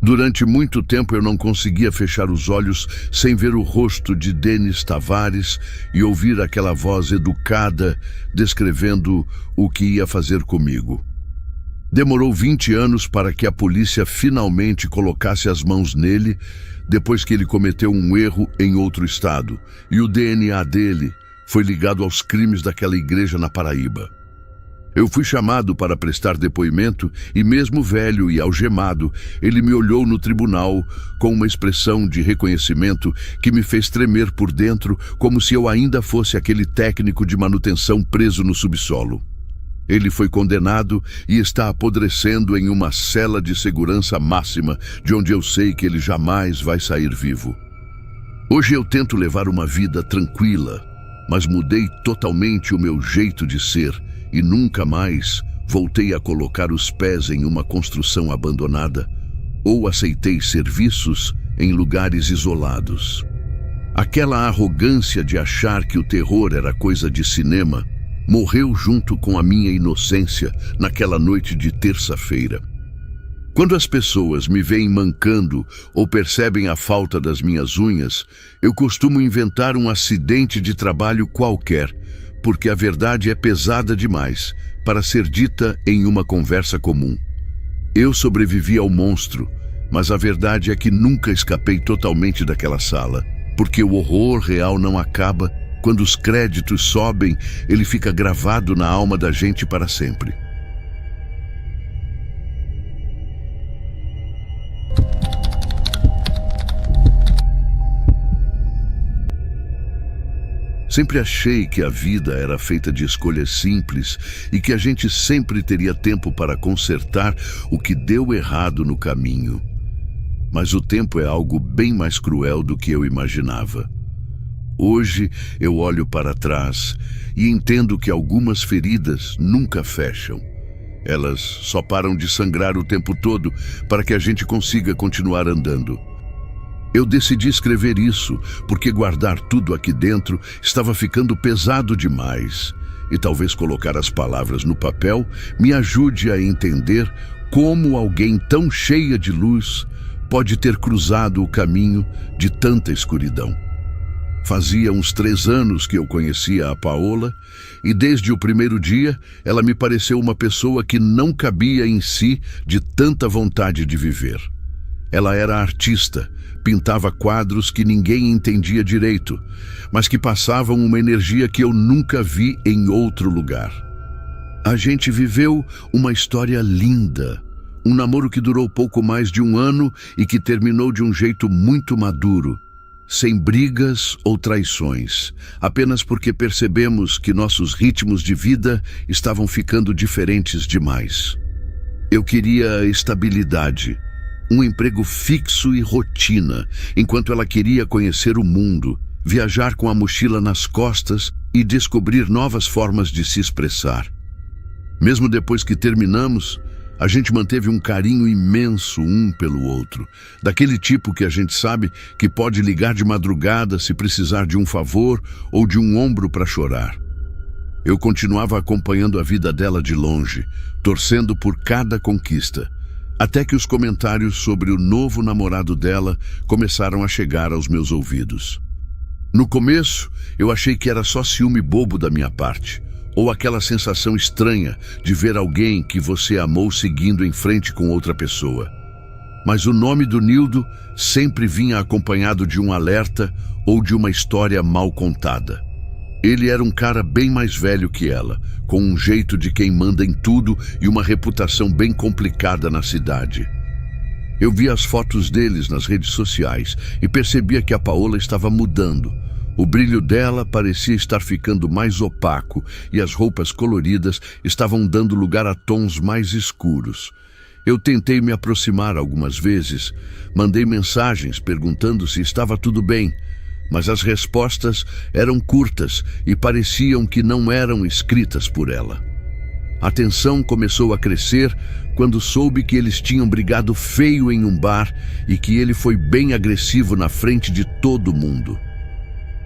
[SPEAKER 1] Durante muito tempo eu não conseguia fechar os olhos sem ver o rosto de Dennis Tavares e ouvir aquela voz educada descrevendo o que ia fazer comigo. Demorou 20 anos para que a polícia finalmente colocasse as mãos nele, depois que ele cometeu um erro em outro estado, e o DNA dele foi ligado aos crimes daquela igreja na Paraíba. Eu fui chamado para prestar depoimento e mesmo velho e algemado, ele me olhou no tribunal com uma expressão de reconhecimento que me fez tremer por dentro como se eu ainda fosse aquele técnico de manutenção preso no subsolo. Ele foi condenado e está apodrecendo em uma cela de segurança máxima, de onde eu sei que ele jamais vai sair vivo. Hoje eu tento levar uma vida tranquila, mas mudei totalmente o meu jeito de ser e nunca mais voltei a colocar os pés em uma construção abandonada ou aceitei serviços em lugares isolados. Aquela arrogância de achar que o terror era coisa de cinema morreu junto com a minha inocência naquela noite de terça-feira. Quando as pessoas me veem mancando ou percebem a falta das minhas unhas, eu costumo inventar um acidente de trabalho qualquer, porque a verdade é pesada demais para ser dita em uma conversa comum. Eu sobrevivi ao monstro, mas a verdade é que nunca escapei totalmente daquela sala, porque o horror real não acaba. Quando os créditos sobem, ele fica gravado na alma da gente para sempre. Sempre achei que a vida era feita de escolhas simples e que a gente sempre teria tempo para consertar o que deu errado no caminho. Mas o tempo é algo bem mais cruel do que eu imaginava. Hoje eu olho para trás e entendo que algumas feridas nunca fecham. Elas só param de sangrar o tempo todo para que a gente consiga continuar andando. Eu decidi escrever isso porque guardar tudo aqui dentro estava ficando pesado demais. E talvez colocar as palavras no papel me ajude a entender como alguém tão cheia de luz pode ter cruzado o caminho de tanta escuridão. Fazia uns 3 anos que eu conhecia a Paola e desde o primeiro dia ela me pareceu uma pessoa que não cabia em si de tanta vontade de viver. Ela era artista, pintava quadros que ninguém entendia direito, mas que passavam uma energia que eu nunca vi em outro lugar. A gente viveu uma história linda, um namoro que durou pouco mais de 1 ano e que terminou de um jeito muito maduro, sem brigas ou traições, apenas porque percebemos que nossos ritmos de vida estavam ficando diferentes demais. Eu queria estabilidade, um emprego fixo e rotina, enquanto ela queria conhecer o mundo, viajar com a mochila nas costas e descobrir novas formas de se expressar. Mesmo depois que terminamos, a gente manteve um carinho imenso um pelo outro, daquele tipo que a gente sabe que pode ligar de madrugada se precisar de um favor ou de um ombro para chorar. Eu continuava acompanhando a vida dela de longe, torcendo por cada conquista, até que os comentários sobre o novo namorado dela começaram a chegar aos meus ouvidos. No começo, eu achei que era só ciúme bobo da minha parte, ou aquela sensação estranha de ver alguém que você amou seguindo em frente com outra pessoa. Mas o nome do Nildo sempre vinha acompanhado de um alerta ou de uma história mal contada. Ele era um cara bem mais velho que ela, com um jeito de quem manda em tudo e uma reputação bem complicada na cidade. Eu vi as fotos deles nas redes sociais e percebia que a Paola estava mudando. O brilho dela parecia estar ficando mais opaco e as roupas coloridas estavam dando lugar a tons mais escuros. Eu tentei me aproximar algumas vezes, mandei mensagens perguntando se estava tudo bem, mas as respostas eram curtas e pareciam que não eram escritas por ela. A tensão começou a crescer quando soube que eles tinham brigado feio em um bar e que ele foi bem agressivo na frente de todo mundo.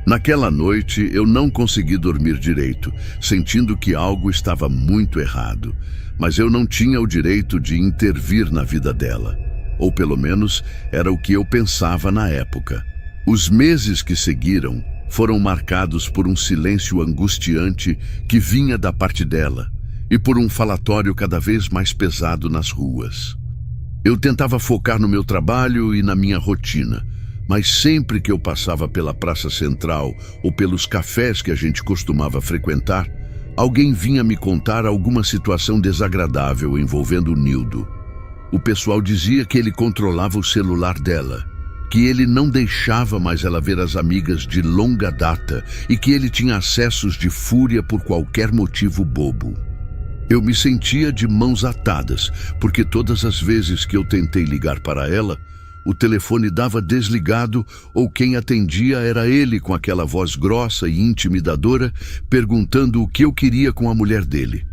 [SPEAKER 1] Naquela noite, eu não consegui dormir direito, sentindo que algo estava muito errado, mas eu não tinha o direito de intervir na vida dela, ou pelo menos era o que eu pensava na época. Os meses que seguiram foram marcados por um silêncio angustiante que vinha da parte dela e por um falatório cada vez mais pesado nas ruas. Eu tentava focar no meu trabalho e na minha rotina, mas sempre que eu passava pela Praça Central ou pelos cafés que a gente costumava frequentar, alguém vinha me contar alguma situação desagradável envolvendo o Nildo. O pessoal dizia que ele controlava o celular dela, que ele não deixava mais ela ver as amigas de longa data e que ele tinha acessos de fúria por qualquer motivo bobo. Eu me sentia de mãos atadas, porque todas as vezes que eu tentei ligar para ela, o telefone dava desligado ou quem atendia era ele com aquela voz grossa e intimidadora, perguntando o que eu queria com a mulher dele.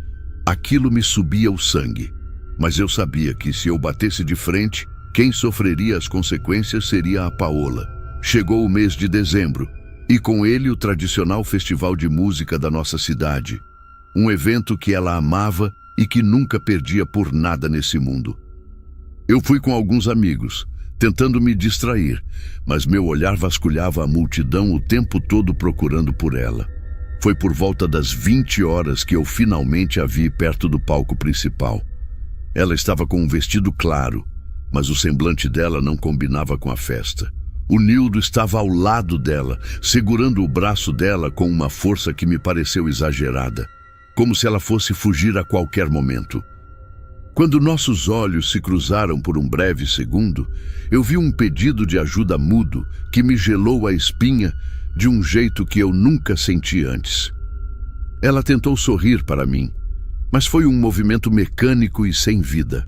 [SPEAKER 1] Aquilo me subia o sangue, mas eu sabia que se eu batesse de frente, quem sofreria as consequências seria a Paola. Chegou o mês de dezembro, e com ele o tradicional festival de música da nossa cidade, um evento que ela amava e que nunca perdia por nada nesse mundo. Eu fui com alguns amigos, tentando me distrair, mas meu olhar vasculhava a multidão o tempo todo procurando por ela. Foi por volta das 20 horas que eu finalmente a vi perto do palco principal. Ela estava com um vestido claro, mas o semblante dela não combinava com a festa. O Nildo estava ao lado dela, segurando o braço dela com uma força que me pareceu exagerada, como se ela fosse fugir a qualquer momento. Quando nossos olhos se cruzaram por um breve segundo, eu vi um pedido de ajuda mudo que me gelou a espinha de um jeito que eu nunca senti antes. Ela tentou sorrir para mim, mas foi um movimento mecânico e sem vida.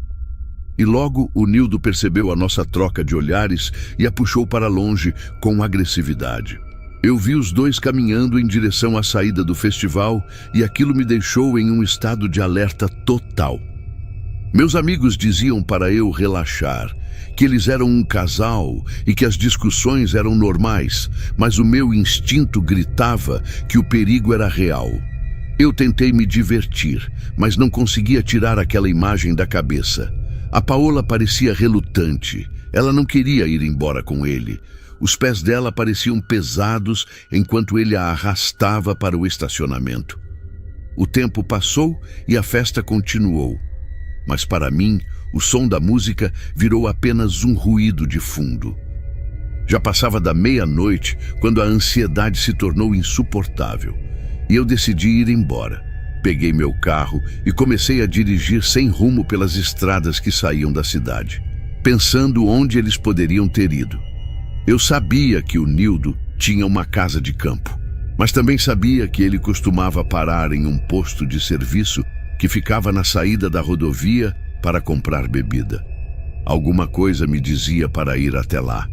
[SPEAKER 1] E logo o Nildo percebeu a nossa troca de olhares e a puxou para longe com agressividade. Eu vi os dois caminhando em direção à saída do festival e aquilo me deixou em um estado de alerta total. Meus amigos diziam para eu relaxar, que eles eram um casal e que as discussões eram normais, mas o meu instinto gritava que o perigo era real. Eu tentei me divertir, mas não conseguia tirar aquela imagem da cabeça. A Paola parecia relutante. Ela não queria ir embora com ele. Os pés dela pareciam pesados enquanto ele a arrastava para o estacionamento. O tempo passou e a festa continuou. Mas para mim, o som da música virou apenas um ruído de fundo. Já passava da meia-noite quando a ansiedade se tornou insuportável. E eu decidi ir embora. Peguei meu carro e comecei a dirigir sem rumo pelas estradas que saíam da cidade, pensando onde eles poderiam ter ido. Eu sabia que o Nildo tinha uma casa de campo, mas também sabia que ele costumava parar em um posto de serviço que ficava na saída da rodovia para comprar bebida. Alguma coisa me dizia para ir até lá.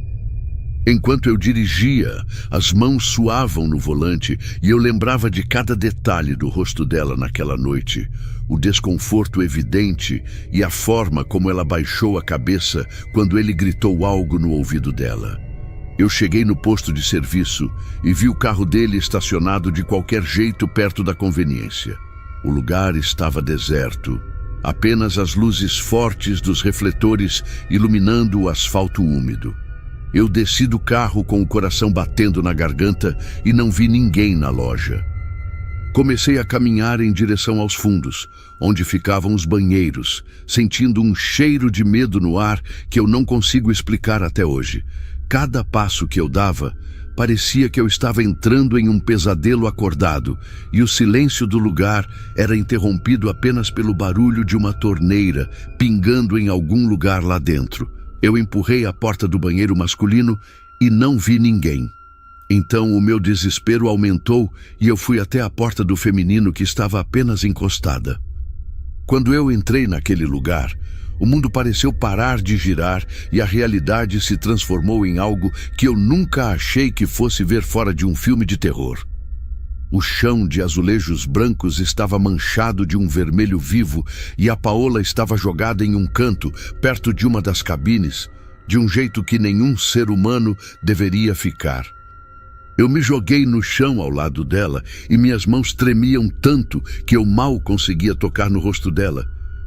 [SPEAKER 1] Enquanto eu dirigia, as mãos suavam no volante e eu lembrava de cada detalhe do rosto dela naquela noite, o desconforto evidente e a forma como ela baixou a cabeça quando ele gritou algo no ouvido dela. Eu cheguei no posto de serviço e vi o carro dele estacionado de qualquer jeito perto da conveniência. O lugar estava deserto, apenas as luzes fortes dos refletores iluminando o asfalto úmido. Eu desci do carro com o coração batendo na garganta e não vi ninguém na loja. Comecei a caminhar em direção aos fundos, onde ficavam os banheiros, sentindo um cheiro de medo no ar que eu não consigo explicar até hoje. Cada passo que eu dava, parecia que eu estava entrando em um pesadelo acordado, e o silêncio do lugar era interrompido apenas pelo barulho de uma torneira pingando em algum lugar lá dentro. Eu empurrei a porta do banheiro masculino e não vi ninguém. Então o meu desespero aumentou e eu fui até a porta do feminino que estava apenas encostada. Quando eu entrei naquele lugar, o mundo pareceu parar de girar e a realidade se transformou em algo que eu nunca achei que fosse ver fora de um filme de terror. O chão de azulejos brancos estava manchado de um vermelho vivo e a Paola estava jogada em um canto, perto de uma das cabines, de um jeito que nenhum ser humano deveria ficar. Eu me joguei no chão ao lado dela e minhas mãos tremiam tanto que eu mal conseguia tocar no rosto dela,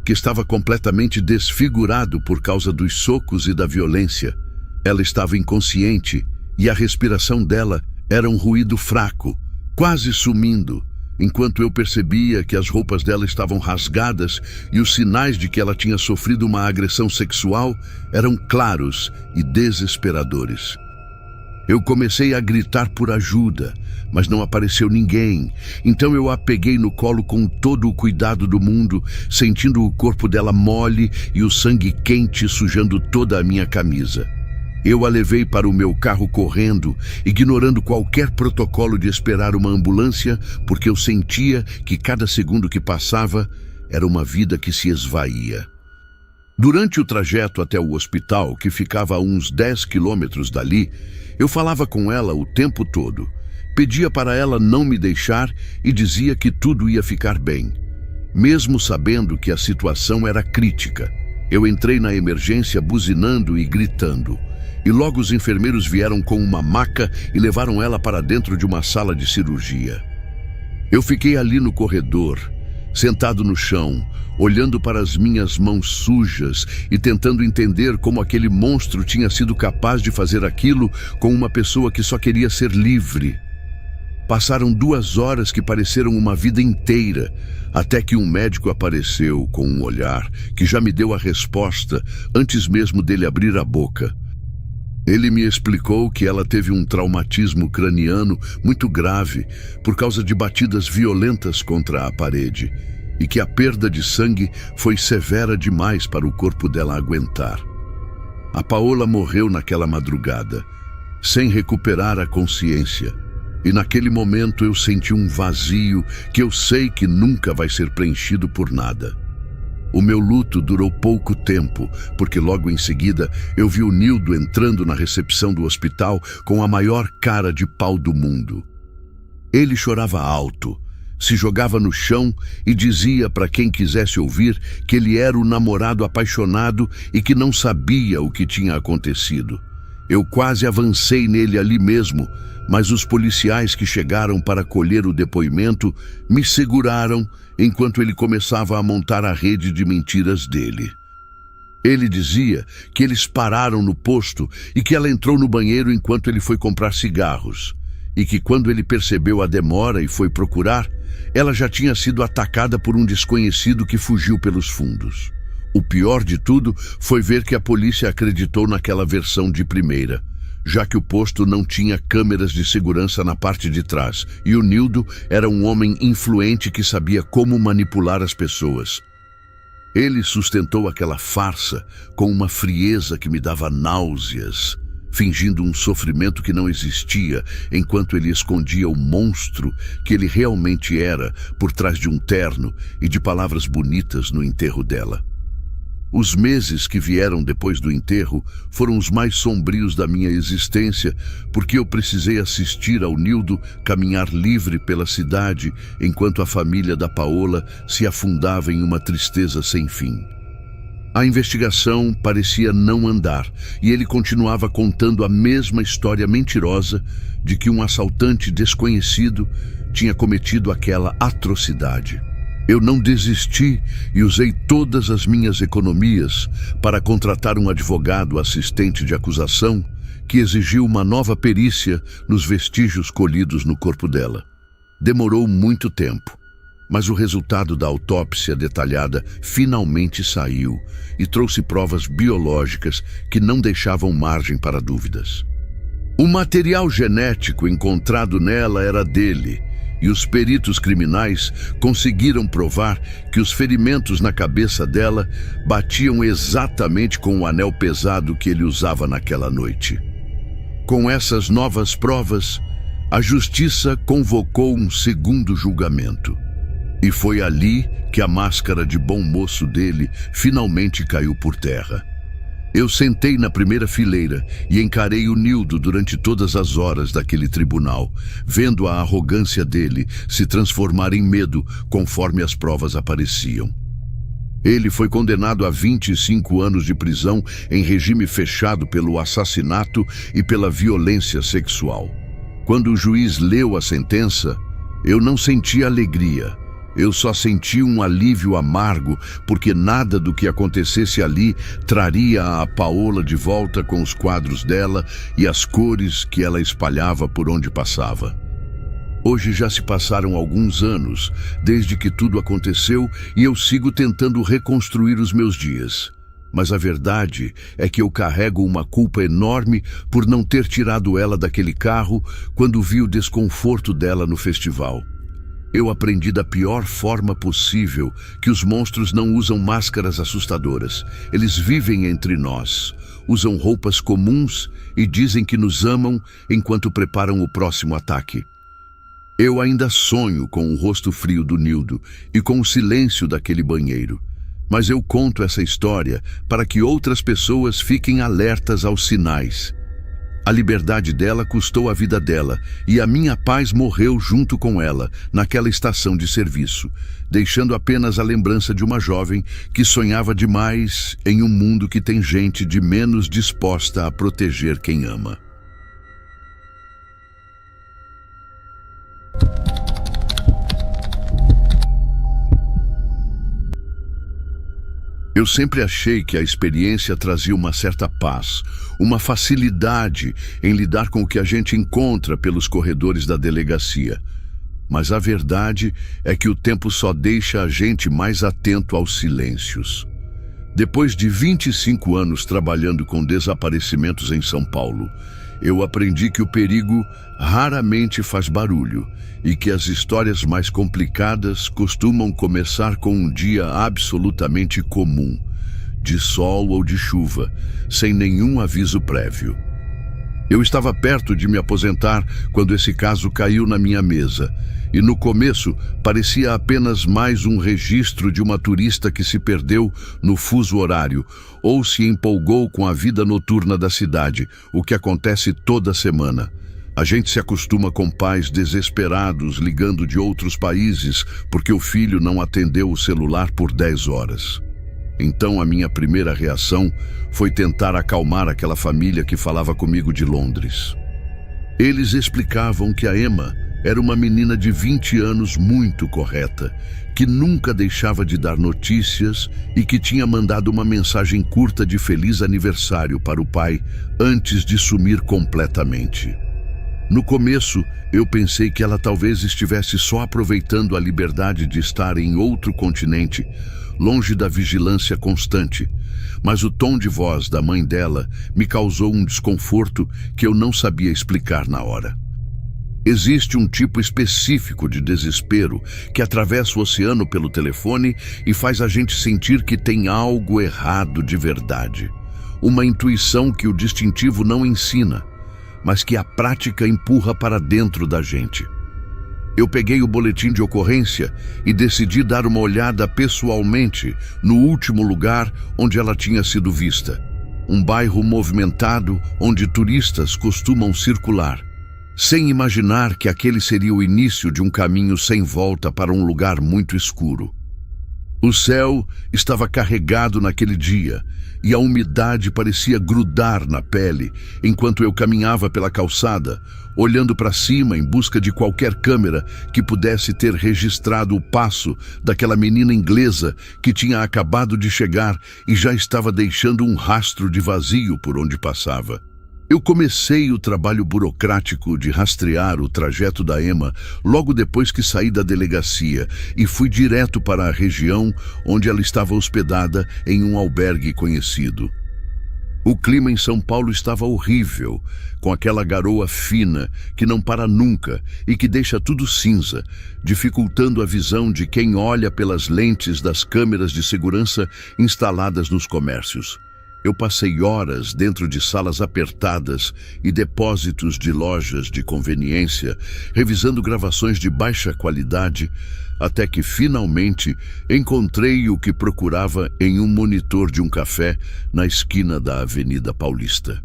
[SPEAKER 1] que estava completamente desfigurado por causa dos socos e da violência. Ela estava inconsciente e a respiração dela era um ruído fraco, quase sumindo, enquanto eu percebia que as roupas dela estavam rasgadas e os sinais de que ela tinha sofrido uma agressão sexual eram claros e desesperadores. Eu comecei a gritar por ajuda, mas não apareceu ninguém. Então eu a peguei no colo com todo o cuidado do mundo, sentindo o corpo dela mole e o sangue quente sujando toda a minha camisa. Eu a levei para o meu carro correndo, ignorando qualquer protocolo de esperar uma ambulância, porque eu sentia que cada segundo que passava era uma vida que se esvaía. Durante o trajeto até o hospital, que ficava a uns 10 quilômetros dali, eu falava com ela o tempo todo. Pedia para ela não me deixar e dizia que tudo ia ficar bem. Mesmo sabendo que a situação era crítica, eu entrei na emergência buzinando e gritando. E logo os enfermeiros vieram com uma maca e levaram ela para dentro de uma sala de cirurgia. Eu fiquei ali no corredor, sentado no chão, olhando para as minhas mãos sujas e tentando entender como aquele monstro tinha sido capaz de fazer aquilo com uma pessoa que só queria ser livre. Passaram 2 horas que pareceram uma vida inteira, até que um médico apareceu com um olhar que já me deu a resposta antes mesmo dele abrir a boca. Ele me explicou que ela teve um traumatismo craniano muito grave por causa de batidas violentas contra a parede e que a perda de sangue foi severa demais para o corpo dela aguentar. A Paola morreu naquela madrugada, sem recuperar a consciência. E naquele momento eu senti um vazio que eu sei que nunca vai ser preenchido por nada. O meu luto durou pouco tempo, porque logo em seguida eu vi o Nildo entrando na recepção do hospital com a maior cara de pau do mundo. Ele chorava alto, se jogava no chão e dizia para quem quisesse ouvir que ele era o namorado apaixonado e que não sabia o que tinha acontecido. Eu quase avancei nele ali mesmo, mas os policiais que chegaram para colher o depoimento me seguraram enquanto ele começava a montar a rede de mentiras dele. Ele dizia que eles pararam no posto e que ela entrou no banheiro enquanto ele foi comprar cigarros, e que quando ele percebeu a demora e foi procurar, ela já tinha sido atacada por um desconhecido que fugiu pelos fundos. O pior de tudo foi ver que a polícia acreditou naquela versão de primeira, já que o posto não tinha câmeras de segurança na parte de trás, e o Nildo era um homem influente que sabia como manipular as pessoas. Ele sustentou aquela farsa com uma frieza que me dava náuseas, fingindo um sofrimento que não existia, enquanto ele escondia o monstro que ele realmente era por trás de um terno e de palavras bonitas no enterro dela. Os meses que vieram depois do enterro foram os mais sombrios da minha existência, porque eu precisei assistir ao Nildo caminhar livre pela cidade enquanto a família da Paola se afundava em uma tristeza sem fim. A investigação parecia não andar e ele continuava contando a mesma história mentirosa de que um assaltante desconhecido tinha cometido aquela atrocidade. Eu não desisti e usei todas as minhas economias para contratar um advogado assistente de acusação que exigiu uma nova perícia nos vestígios colhidos no corpo dela. Demorou muito tempo, mas o resultado da autópsia detalhada finalmente saiu e trouxe provas biológicas que não deixavam margem para dúvidas. O material genético encontrado nela era dele, e os peritos criminais conseguiram provar que os ferimentos na cabeça dela batiam exatamente com o anel pesado que ele usava naquela noite. Com essas novas provas, a justiça convocou um segundo julgamento. E foi ali que a máscara de bom moço dele finalmente caiu por terra. Eu sentei na primeira fileira e encarei o Nildo durante todas as horas daquele tribunal, vendo a arrogância dele se transformar em medo conforme as provas apareciam. Ele foi condenado a 25 anos de prisão em regime fechado pelo assassinato e pela violência sexual. Quando o juiz leu a sentença, eu não senti alegria. Eu só senti um alívio amargo, porque nada do que acontecesse ali traria a Paola de volta com os quadros dela e as cores que ela espalhava por onde passava. Hoje já se passaram alguns anos desde que tudo aconteceu e eu sigo tentando reconstruir os meus dias. Mas a verdade é que eu carrego uma culpa enorme por não ter tirado ela daquele carro quando vi o desconforto dela no festival. Eu aprendi da pior forma possível que os monstros não usam máscaras assustadoras. Eles vivem entre nós, usam roupas comuns e dizem que nos amam enquanto preparam o próximo ataque. Eu ainda sonho com o rosto frio do Nildo e com o silêncio daquele banheiro. Mas eu conto essa história para que outras pessoas fiquem alertas aos sinais. A liberdade dela custou a vida dela, e a minha paz morreu junto com ela, naquela estação de serviço, deixando apenas a lembrança de uma jovem que sonhava demais em um mundo que tem gente de menos disposta a proteger quem ama. Eu sempre achei que a experiência trazia uma certa paz, uma facilidade em lidar com o que a gente encontra pelos corredores da delegacia. Mas a verdade é que o tempo só deixa a gente mais atento aos silêncios. Depois de 25 anos trabalhando com desaparecimentos em São Paulo, eu aprendi que o perigo raramente faz barulho e que as histórias mais complicadas costumam começar com um dia absolutamente comum, de sol ou de chuva, sem nenhum aviso prévio. Eu estava perto de me aposentar quando esse caso caiu na minha mesa, e no começo parecia apenas mais um registro de uma turista que se perdeu no fuso horário ou se empolgou com a vida noturna da cidade, o que acontece toda semana. A gente se acostuma com pais desesperados ligando de outros países porque o filho não atendeu o celular por 10 horas. Então a minha primeira reação foi tentar acalmar aquela família que falava comigo de Londres. Eles explicavam que a Emma era uma menina de 20 anos muito correta, que nunca deixava de dar notícias e que tinha mandado uma mensagem curta de feliz aniversário para o pai antes de sumir completamente. No começo, eu pensei que ela talvez estivesse só aproveitando a liberdade de estar em outro continente, longe da vigilância constante, mas o tom de voz da mãe dela me causou um desconforto que eu não sabia explicar na hora. Existe um tipo específico de desespero que atravessa o oceano pelo telefone e faz a gente sentir que tem algo errado de verdade. Uma intuição que o distintivo não ensina, mas que a prática empurra para dentro da gente. Eu peguei o boletim de ocorrência e decidi dar uma olhada pessoalmente no último lugar onde ela tinha sido vista. Um bairro movimentado onde turistas costumam circular, sem imaginar que aquele seria o início de um caminho sem volta para um lugar muito escuro. O céu estava carregado naquele dia e a umidade parecia grudar na pele enquanto eu caminhava pela calçada, olhando para cima em busca de qualquer câmera que pudesse ter registrado o passo daquela menina inglesa que tinha acabado de chegar e já estava deixando um rastro de vazio por onde passava. Eu comecei o trabalho burocrático de rastrear o trajeto da Emma logo depois que saí da delegacia e fui direto para a região onde ela estava hospedada em um albergue conhecido. O clima em São Paulo estava horrível, com aquela garoa fina que não para nunca e que deixa tudo cinza, dificultando a visão de quem olha pelas lentes das câmeras de segurança instaladas nos comércios. Eu passei horas dentro de salas apertadas e depósitos de lojas de conveniência, revisando gravações de baixa qualidade, até que finalmente encontrei o que procurava em um monitor de um café na esquina da Avenida Paulista.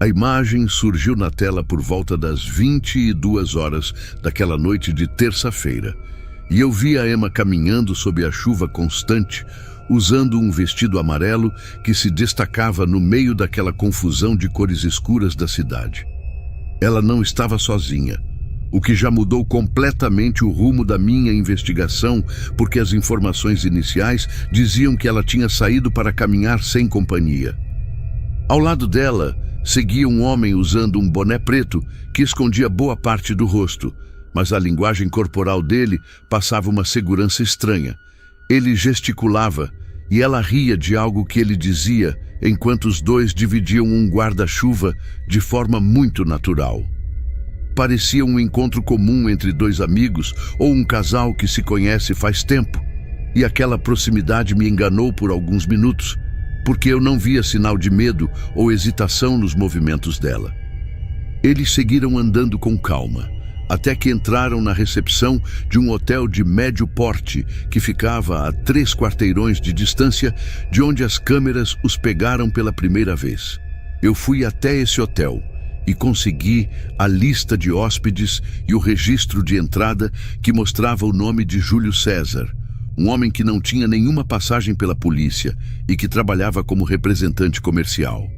[SPEAKER 1] A imagem surgiu na tela por volta das 22 horas daquela noite de terça-feira, e eu vi a Emma caminhando sob a chuva constante, usando um vestido amarelo que se destacava no meio daquela confusão de cores escuras da cidade. Ela não estava sozinha, o que já mudou completamente o rumo da minha investigação, porque as informações iniciais diziam que ela tinha saído para caminhar sem companhia. Ao lado dela, seguia um homem usando um boné preto que escondia boa parte do rosto, mas a linguagem corporal dele passava uma segurança estranha. Ele gesticulava e ela ria de algo que ele dizia enquanto os dois dividiam um guarda-chuva de forma muito natural. Parecia um encontro comum entre dois amigos ou um casal que se conhece faz tempo, e aquela proximidade me enganou por alguns minutos, porque eu não via sinal de medo ou hesitação nos movimentos dela. Eles seguiram andando com calma, até que entraram na recepção de um hotel de médio porte que ficava a 3 quarteirões de distância de onde as câmeras os pegaram pela primeira vez. Eu fui até esse hotel e consegui a lista de hóspedes e o registro de entrada que mostrava o nome de Júlio César, um homem que não tinha nenhuma passagem pela polícia e que trabalhava como representante comercial.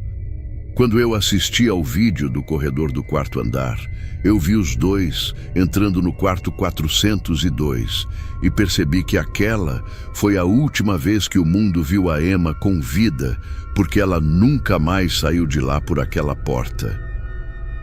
[SPEAKER 1] Quando eu assisti ao vídeo do corredor do quarto andar, eu vi os dois entrando no quarto 402 e percebi que aquela foi a última vez que o mundo viu a Emma com vida, porque ela nunca mais saiu de lá por aquela porta.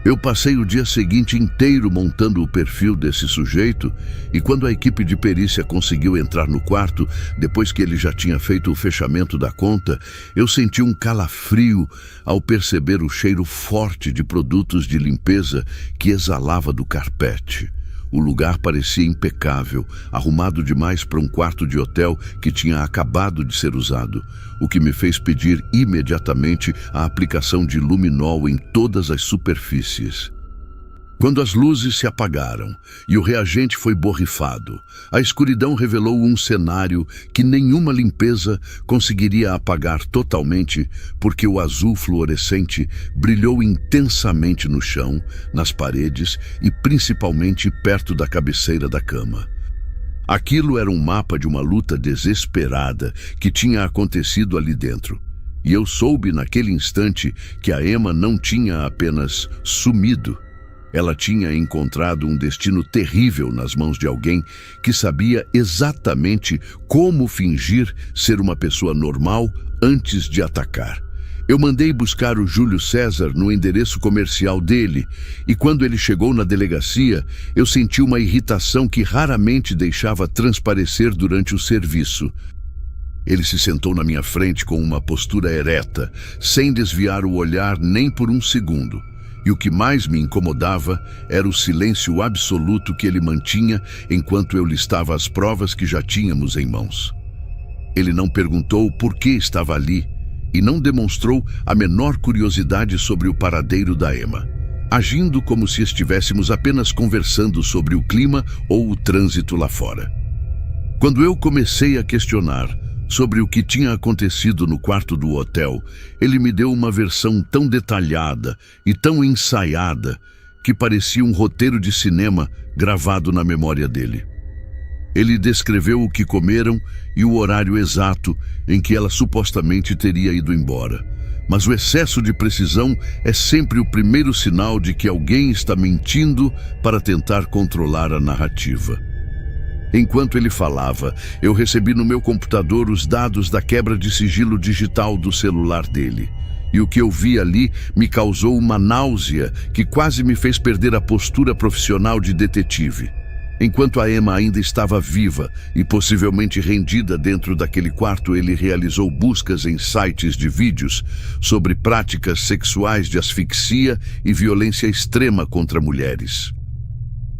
[SPEAKER 1] Eu passei o dia seguinte inteiro montando o perfil desse sujeito e quando a equipe de perícia conseguiu entrar no quarto, depois que ele já tinha feito o fechamento da conta, eu senti um calafrio ao perceber o cheiro forte de produtos de limpeza que exalava do carpete. O lugar parecia impecável, arrumado demais para um quarto de hotel que tinha acabado de ser usado, o que me fez pedir imediatamente a aplicação de luminol em todas as superfícies. Quando as luzes se apagaram e o reagente foi borrifado, a escuridão revelou um cenário que nenhuma limpeza conseguiria apagar totalmente, porque o azul fluorescente brilhou intensamente no chão, nas paredes e principalmente perto da cabeceira da cama. Aquilo era um mapa de uma luta desesperada que tinha acontecido ali dentro. E eu soube naquele instante que a Emma não tinha apenas sumido. Ela tinha encontrado um destino terrível nas mãos de alguém que sabia exatamente como fingir ser uma pessoa normal antes de atacar. Eu mandei buscar o Júlio César no endereço comercial dele e quando ele chegou na delegacia, eu senti uma irritação que raramente deixava transparecer durante o serviço. Ele se sentou na minha frente com uma postura ereta, sem desviar o olhar nem por um segundo. E o que mais me incomodava era o silêncio absoluto que ele mantinha enquanto eu listava as provas que já tínhamos em mãos. Ele não perguntou por que estava ali e não demonstrou a menor curiosidade sobre o paradeiro da Emma, agindo como se estivéssemos apenas conversando sobre o clima ou o trânsito lá fora. Quando eu comecei a questionar sobre o que tinha acontecido no quarto do hotel, ele me deu uma versão tão detalhada e tão ensaiada que parecia um roteiro de cinema gravado na memória dele. Ele descreveu o que comeram e o horário exato em que ela supostamente teria ido embora. Mas o excesso de precisão é sempre o primeiro sinal de que alguém está mentindo para tentar controlar a narrativa. Enquanto ele falava, eu recebi no meu computador os dados da quebra de sigilo digital do celular dele. E o que eu vi ali me causou uma náusea que quase me fez perder a postura profissional de detetive. Enquanto a Emma ainda estava viva e possivelmente rendida dentro daquele quarto, ele realizou buscas em sites de vídeos sobre práticas sexuais de asfixia e violência extrema contra mulheres.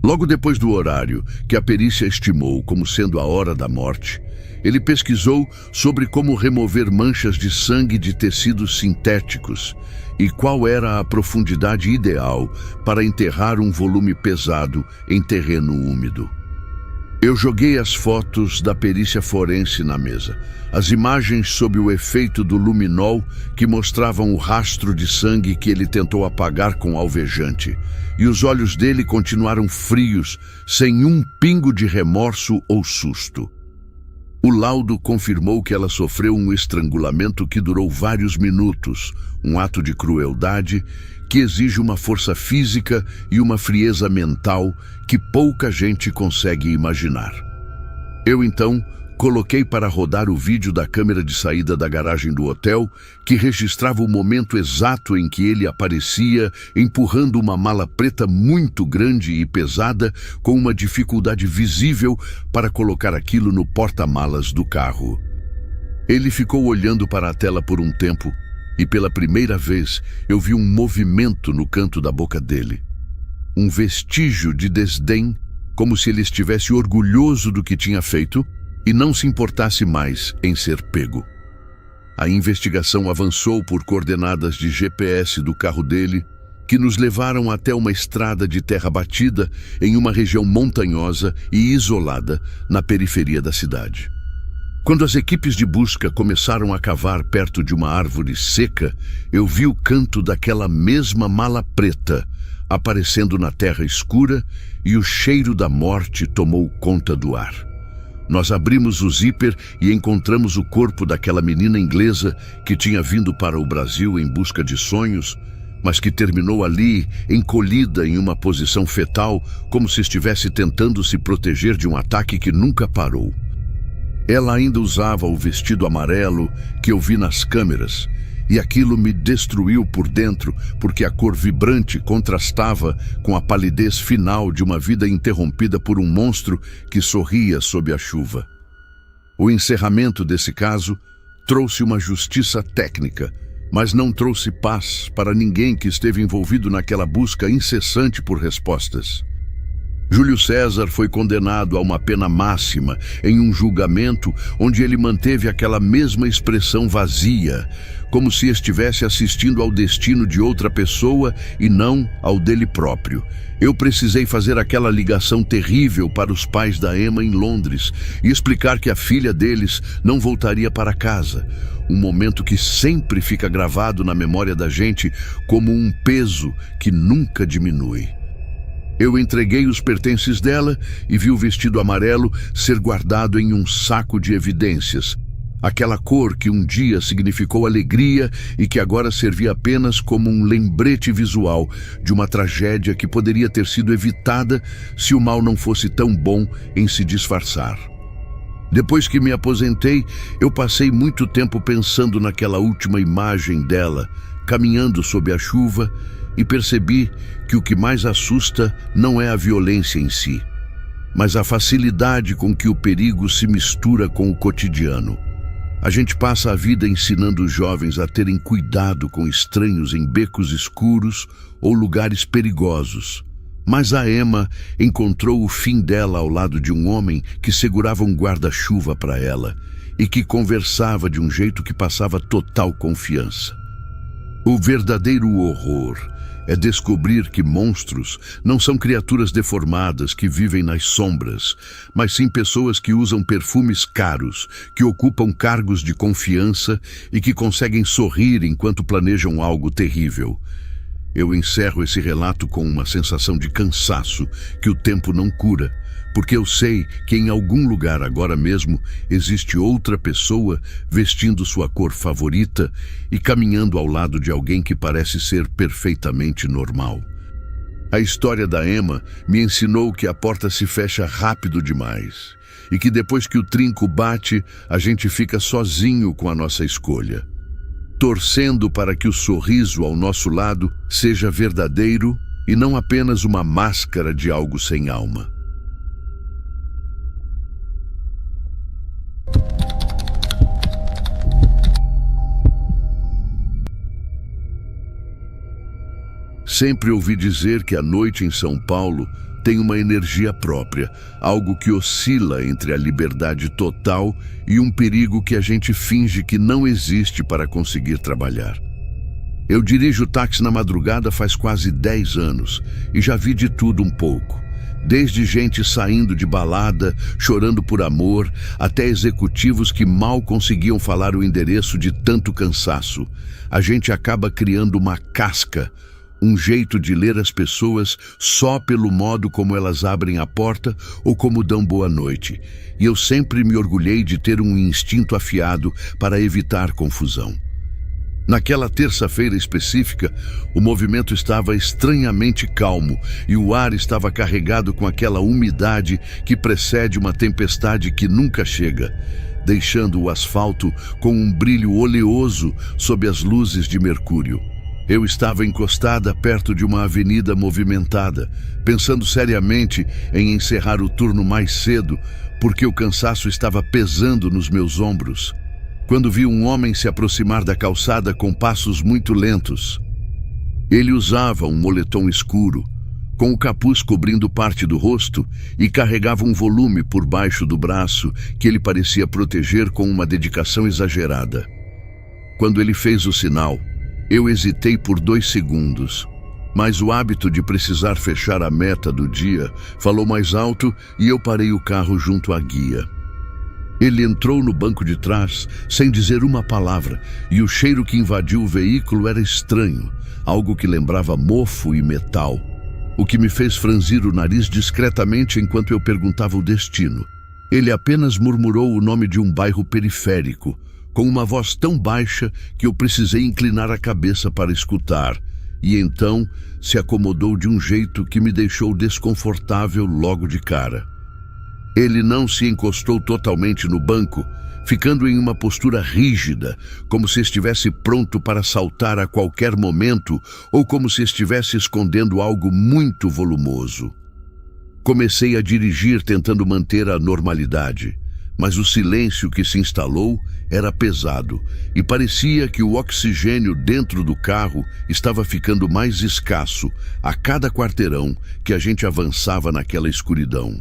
[SPEAKER 1] Logo depois do horário que a perícia estimou como sendo a hora da morte, ele pesquisou sobre como remover manchas de sangue de tecidos sintéticos e qual era a profundidade ideal para enterrar um volume pesado em terreno úmido. Eu joguei as fotos da perícia forense na mesa, as imagens sob o efeito do luminol que mostravam o rastro de sangue que ele tentou apagar com alvejante, e os olhos dele continuaram frios, sem um pingo de remorso ou susto. O laudo confirmou que ela sofreu um estrangulamento que durou vários minutos, um ato de crueldade que exige uma força física e uma frieza mental que pouca gente consegue imaginar. Eu então coloquei para rodar o vídeo da câmera de saída da garagem do hotel, que registrava o momento exato em que ele aparecia empurrando uma mala preta muito grande e pesada com uma dificuldade visível para colocar aquilo no porta-malas do carro. Ele ficou olhando para a tela por um tempo e pela primeira vez eu vi um movimento no canto da boca dele. Um vestígio de desdém, como se ele estivesse orgulhoso do que tinha feito e não se importasse mais em ser pego. A investigação avançou por coordenadas de GPS do carro dele, que nos levaram até uma estrada de terra batida em uma região montanhosa e isolada na periferia da cidade. Quando as equipes de busca começaram a cavar perto de uma árvore seca, eu vi o canto daquela mesma mala preta aparecendo na terra escura e o cheiro da morte tomou conta do ar. Nós abrimos o zíper e encontramos o corpo daquela menina inglesa que tinha vindo para o Brasil em busca de sonhos, mas que terminou ali, encolhida em uma posição fetal, como se estivesse tentando se proteger de um ataque que nunca parou. Ela ainda usava o vestido amarelo que eu vi nas câmeras, e aquilo me destruiu por dentro, porque a cor vibrante contrastava com a palidez final de uma vida interrompida por um monstro que sorria sob a chuva. O encerramento desse caso trouxe uma justiça técnica, mas não trouxe paz para ninguém que esteve envolvido naquela busca incessante por respostas. Júlio César foi condenado a uma pena máxima em um julgamento onde ele manteve aquela mesma expressão vazia, como se estivesse assistindo ao destino de outra pessoa e não ao dele próprio. Eu precisei fazer aquela ligação terrível para os pais da Emma em Londres e explicar que a filha deles não voltaria para casa. Um momento que sempre fica gravado na memória da gente como um peso que nunca diminui. Eu entreguei os pertences dela e vi o vestido amarelo ser guardado em um saco de evidências. Aquela cor que um dia significou alegria e que agora servia apenas como um lembrete visual de uma tragédia que poderia ter sido evitada se o mal não fosse tão bom em se disfarçar. Depois que me aposentei, eu passei muito tempo pensando naquela última imagem dela, caminhando sob a chuva, e percebi que o que mais assusta não é a violência em si, mas a facilidade com que o perigo se mistura com o cotidiano. A gente passa a vida ensinando os jovens a terem cuidado com estranhos em becos escuros ou lugares perigosos. Mas a Emma encontrou o fim dela ao lado de um homem que segurava um guarda-chuva para ela e que conversava de um jeito que passava total confiança. O verdadeiro horror é descobrir que monstros não são criaturas deformadas que vivem nas sombras, mas sim pessoas que usam perfumes caros, que ocupam cargos de confiança e que conseguem sorrir enquanto planejam algo terrível. Eu encerro esse relato com uma sensação de cansaço que o tempo não cura, porque eu sei que em algum lugar agora mesmo existe outra pessoa vestindo sua cor favorita e caminhando ao lado de alguém que parece ser perfeitamente normal. A história da Emma me ensinou que a porta se fecha rápido demais e que depois que o trinco bate, a gente fica sozinho com a nossa escolha, torcendo para que o sorriso ao nosso lado seja verdadeiro e não apenas uma máscara de algo sem alma. Sempre ouvi dizer que a noite em São Paulo tem uma energia própria, algo que oscila entre a liberdade total e um perigo que a gente finge que não existe para conseguir trabalhar. Eu dirijo táxi na madrugada faz quase 10 anos e já vi de tudo um pouco. Desde gente saindo de balada, chorando por amor, até executivos que mal conseguiam falar o endereço de tanto cansaço. A gente acaba criando uma casca, um jeito de ler as pessoas só pelo modo como elas abrem a porta ou como dão boa noite. E eu sempre me orgulhei de ter um instinto afiado para evitar confusão. Naquela terça-feira específica, o movimento estava estranhamente calmo e o ar estava carregado com aquela umidade que precede uma tempestade que nunca chega, deixando o asfalto com um brilho oleoso sob as luzes de mercúrio. Eu estava encostada perto de uma avenida movimentada, pensando seriamente em encerrar o turno mais cedo, porque o cansaço estava pesando nos meus ombros, quando vi um homem se aproximar da calçada com passos muito lentos. Ele usava um moletom escuro, com o capuz cobrindo parte do rosto, e carregava um volume por baixo do braço que ele parecia proteger com uma dedicação exagerada. Quando ele fez o sinal, eu hesitei por 2 segundos, mas o hábito de precisar fechar a meta do dia falou mais alto e eu parei o carro junto à guia. Ele entrou no banco de trás sem dizer uma palavra e o cheiro que invadiu o veículo era estranho, algo que lembrava mofo e metal, o que me fez franzir o nariz discretamente enquanto eu perguntava o destino. Ele apenas murmurou o nome de um bairro periférico, com uma voz tão baixa que eu precisei inclinar a cabeça para escutar, e então se acomodou de um jeito que me deixou desconfortável logo de cara. Ele não se encostou totalmente no banco, ficando em uma postura rígida, como se estivesse pronto para saltar a qualquer momento ou como se estivesse escondendo algo muito volumoso. Comecei a dirigir tentando manter a normalidade, mas o silêncio que se instalou era pesado e parecia que o oxigênio dentro do carro estava ficando mais escasso a cada quarteirão que a gente avançava naquela escuridão.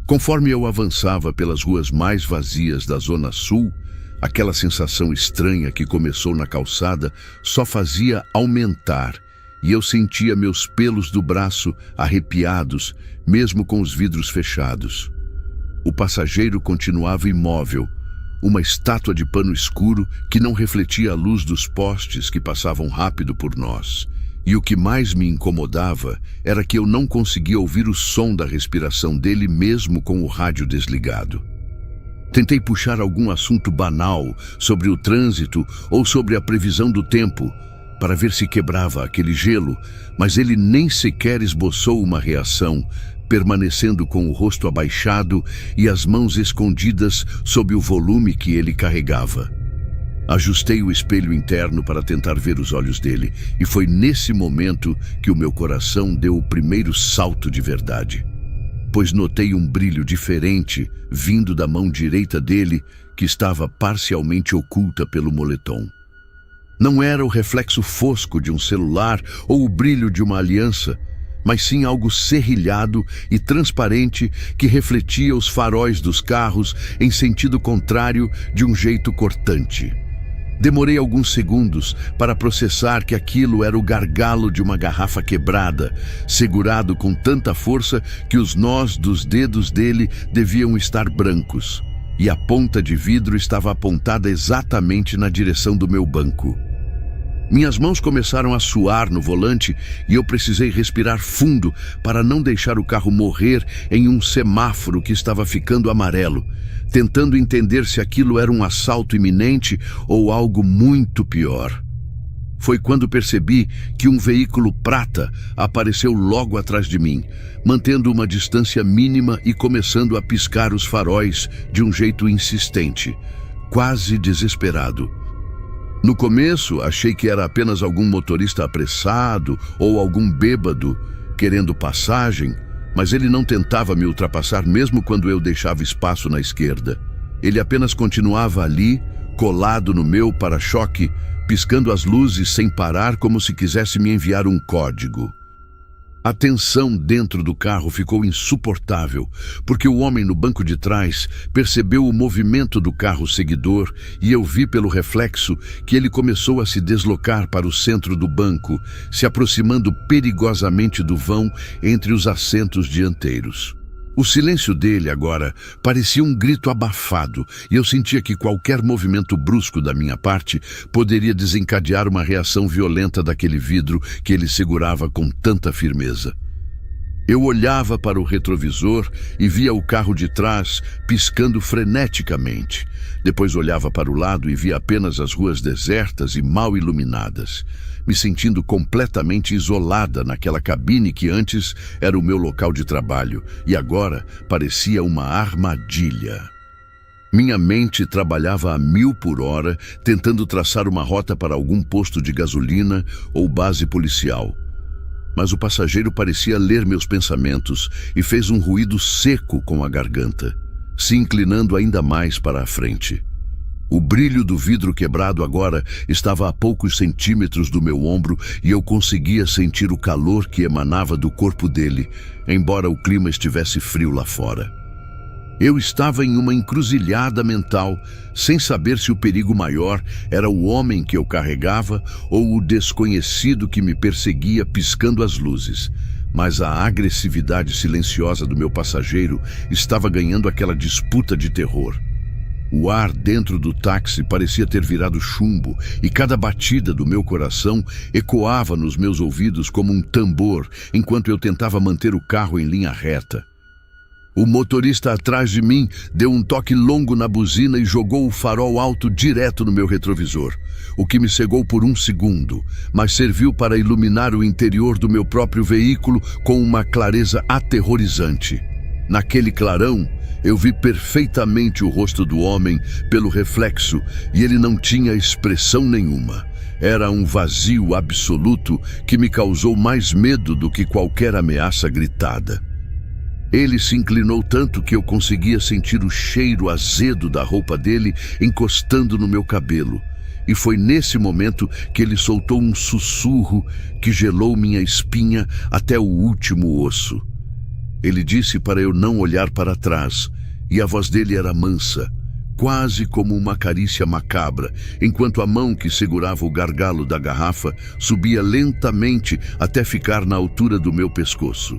[SPEAKER 1] Conforme eu avançava pelas ruas mais vazias da Zona Sul, aquela sensação estranha que começou na calçada só fazia aumentar e eu sentia meus pelos do braço arrepiados, mesmo com os vidros fechados. O passageiro continuava imóvel, uma estátua de pano escuro que não refletia a luz dos postes que passavam rápido por nós. E o que mais me incomodava era que eu não conseguia ouvir o som da respiração dele mesmo com o rádio desligado. Tentei puxar algum assunto banal sobre o trânsito ou sobre a previsão do tempo para ver se quebrava aquele gelo, mas ele nem sequer esboçou uma reação, permanecendo com o rosto abaixado e as mãos escondidas sob o volume que ele carregava. Ajustei o espelho interno para tentar ver os olhos dele, e foi nesse momento que o meu coração deu o primeiro salto de verdade, pois notei um brilho diferente vindo da mão direita dele, que estava parcialmente oculta pelo moletom. Não era o reflexo fosco de um celular ou o brilho de uma aliança, mas sim algo serrilhado e transparente que refletia os faróis dos carros em sentido contrário de um jeito cortante. Demorei alguns segundos para processar que aquilo era o gargalo de uma garrafa quebrada, segurado com tanta força que os nós dos dedos dele deviam estar brancos, e a ponta de vidro estava apontada exatamente na direção do meu banco. Minhas mãos começaram a suar no volante e eu precisei respirar fundo para não deixar o carro morrer em um semáforo que estava ficando amarelo, tentando entender se aquilo era um assalto iminente ou algo muito pior. Foi quando percebi que um veículo prata apareceu logo atrás de mim, mantendo uma distância mínima e começando a piscar os faróis de um jeito insistente, quase desesperado. No começo, achei que era apenas algum motorista apressado ou algum bêbado querendo passagem, mas ele não tentava me ultrapassar mesmo quando eu deixava espaço na esquerda. Ele apenas continuava ali, colado no meu para-choque, piscando as luzes sem parar como se quisesse me enviar um código. A tensão dentro do carro ficou insuportável, porque o homem no banco de trás percebeu o movimento do carro seguidor e eu vi pelo reflexo que ele começou a se deslocar para o centro do banco, se aproximando perigosamente do vão entre os assentos dianteiros. O silêncio dele agora parecia um grito abafado e eu sentia que qualquer movimento brusco da minha parte poderia desencadear uma reação violenta daquele vidro que ele segurava com tanta firmeza. Eu olhava para o retrovisor e via o carro de trás piscando freneticamente. Depois olhava para o lado e via apenas as ruas desertas e mal iluminadas, me sentindo completamente isolada naquela cabine que antes era o meu local de trabalho e agora parecia uma armadilha. Minha mente trabalhava a 1000 por hora, tentando traçar uma rota para algum posto de gasolina ou base policial. Mas o passageiro parecia ler meus pensamentos e fez um ruído seco com a garganta, se inclinando ainda mais para a frente. O brilho do vidro quebrado agora estava a poucos centímetros do meu ombro e eu conseguia sentir o calor que emanava do corpo dele, embora o clima estivesse frio lá fora. Eu estava em uma encruzilhada mental, sem saber se o perigo maior era o homem que eu carregava ou o desconhecido que me perseguia piscando as luzes. Mas a agressividade silenciosa do meu passageiro estava ganhando aquela disputa de terror. O ar dentro do táxi parecia ter virado chumbo e cada batida do meu coração ecoava nos meus ouvidos como um tambor enquanto eu tentava manter o carro em linha reta. O motorista atrás de mim deu um toque longo na buzina e jogou o farol alto direto no meu retrovisor, o que me cegou por um segundo, mas serviu para iluminar o interior do meu próprio veículo com uma clareza aterrorizante. Naquele clarão, eu vi perfeitamente o rosto do homem pelo reflexo e ele não tinha expressão nenhuma. Era um vazio absoluto que me causou mais medo do que qualquer ameaça gritada. Ele se inclinou tanto que eu conseguia sentir o cheiro azedo da roupa dele encostando no meu cabelo. E foi nesse momento que ele soltou um sussurro que gelou minha espinha até o último osso. Ele disse para eu não olhar para trás, e a voz dele era mansa, quase como uma carícia macabra, enquanto a mão que segurava o gargalo da garrafa subia lentamente até ficar na altura do meu pescoço.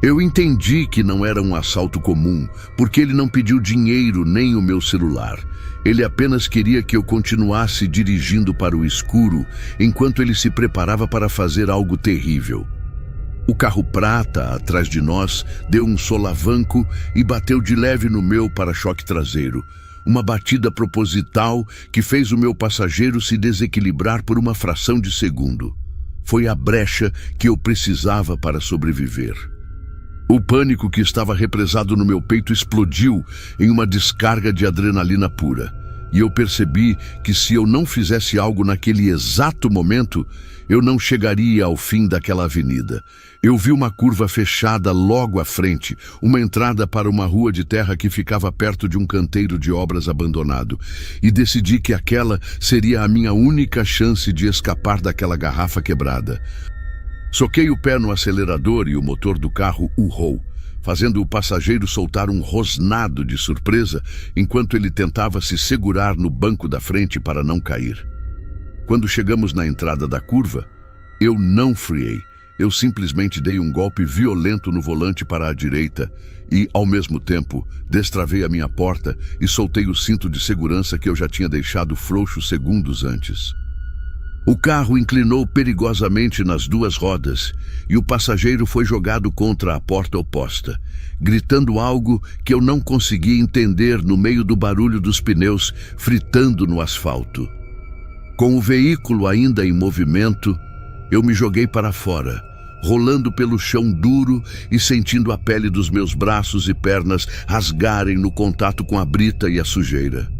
[SPEAKER 1] Eu entendi que não era um assalto comum, porque ele não pediu dinheiro nem o meu celular. Ele apenas queria que eu continuasse dirigindo para o escuro, enquanto ele se preparava para fazer algo terrível. O carro prata, atrás de nós, deu um solavanco e bateu de leve no meu para-choque traseiro. Uma batida proposital que fez o meu passageiro se desequilibrar por uma fração de segundo. Foi a brecha que eu precisava para sobreviver. O pânico que estava represado no meu peito explodiu em uma descarga de adrenalina pura. E eu percebi que se eu não fizesse algo naquele exato momento, eu não chegaria ao fim daquela avenida. Eu vi uma curva fechada logo à frente, uma entrada para uma rua de terra que ficava perto de um canteiro de obras abandonado, e decidi que aquela seria a minha única chance de escapar daquela garrafa quebrada. Soquei o pé no acelerador e o motor do carro urrou, fazendo o passageiro soltar um rosnado de surpresa enquanto ele tentava se segurar no banco da frente para não cair. Quando chegamos na entrada da curva, eu não freei. Eu simplesmente dei um golpe violento no volante para a direita e, ao mesmo tempo, destravei a minha porta e soltei o cinto de segurança que eu já tinha deixado frouxo segundos antes. O carro inclinou perigosamente nas duas rodas e o passageiro foi jogado contra a porta oposta, gritando algo que eu não conseguia entender no meio do barulho dos pneus fritando no asfalto. Com o veículo ainda em movimento, eu me joguei para fora, rolando pelo chão duro e sentindo a pele dos meus braços e pernas rasgarem no contato com a brita e a sujeira.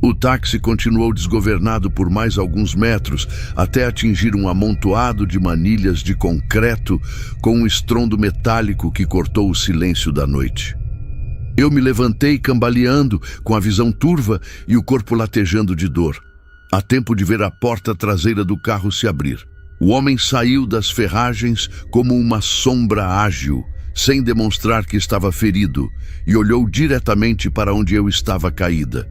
[SPEAKER 1] O táxi continuou desgovernado por mais alguns metros, até atingir um amontoado de manilhas de concreto com um estrondo metálico que cortou o silêncio da noite. Eu me levantei cambaleando, com a visão turva e o corpo latejando de dor, a tempo de ver a porta traseira do carro se abrir. O homem saiu das ferragens como uma sombra ágil, sem demonstrar que estava ferido, e olhou diretamente para onde eu estava caída.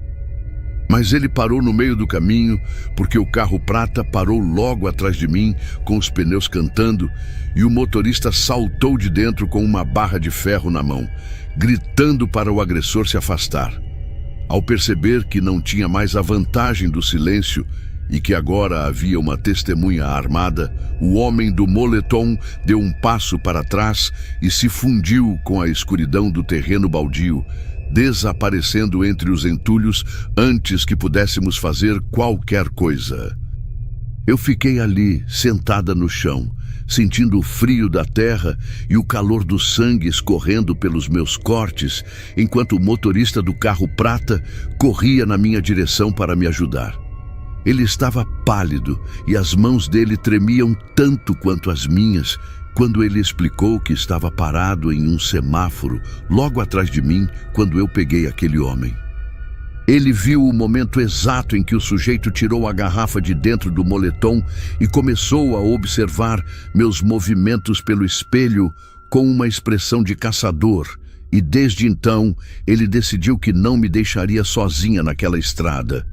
[SPEAKER 1] Mas ele parou no meio do caminho, porque o carro prata parou logo atrás de mim, com os pneus cantando, e o motorista saltou de dentro com uma barra de ferro na mão, gritando para o agressor se afastar. Ao perceber que não tinha mais a vantagem do silêncio e que agora havia uma testemunha armada, o homem do moletom deu um passo para trás e se fundiu com a escuridão do terreno baldio, desaparecendo entre os entulhos antes que pudéssemos fazer qualquer coisa. Eu fiquei ali, sentada no chão, sentindo o frio da terra e o calor do sangue escorrendo pelos meus cortes, enquanto o motorista do carro prata corria na minha direção para me ajudar. Ele estava pálido e as mãos dele tremiam tanto quanto as minhas, quando ele explicou que estava parado em um semáforo logo atrás de mim quando eu peguei aquele homem. Ele viu o momento exato em que o sujeito tirou a garrafa de dentro do moletom e começou a observar meus movimentos pelo espelho com uma expressão de caçador, e desde então ele decidiu que não me deixaria sozinha naquela estrada.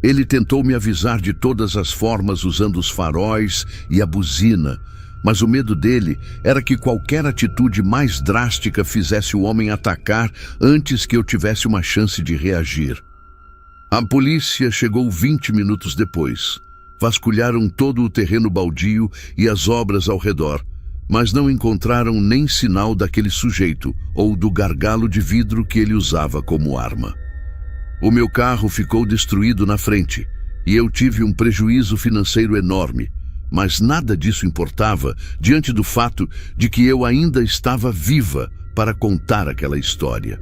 [SPEAKER 1] Ele tentou me avisar de todas as formas usando os faróis e a buzina, mas o medo dele era que qualquer atitude mais drástica fizesse o homem atacar antes que eu tivesse uma chance de reagir. A polícia chegou 20 minutos depois. Vasculharam todo o terreno baldio e as obras ao redor, mas não encontraram nem sinal daquele sujeito ou do gargalo de vidro que ele usava como arma. O meu carro ficou destruído na frente e eu tive um prejuízo financeiro enorme, mas nada disso importava diante do fato de que eu ainda estava viva para contar aquela história.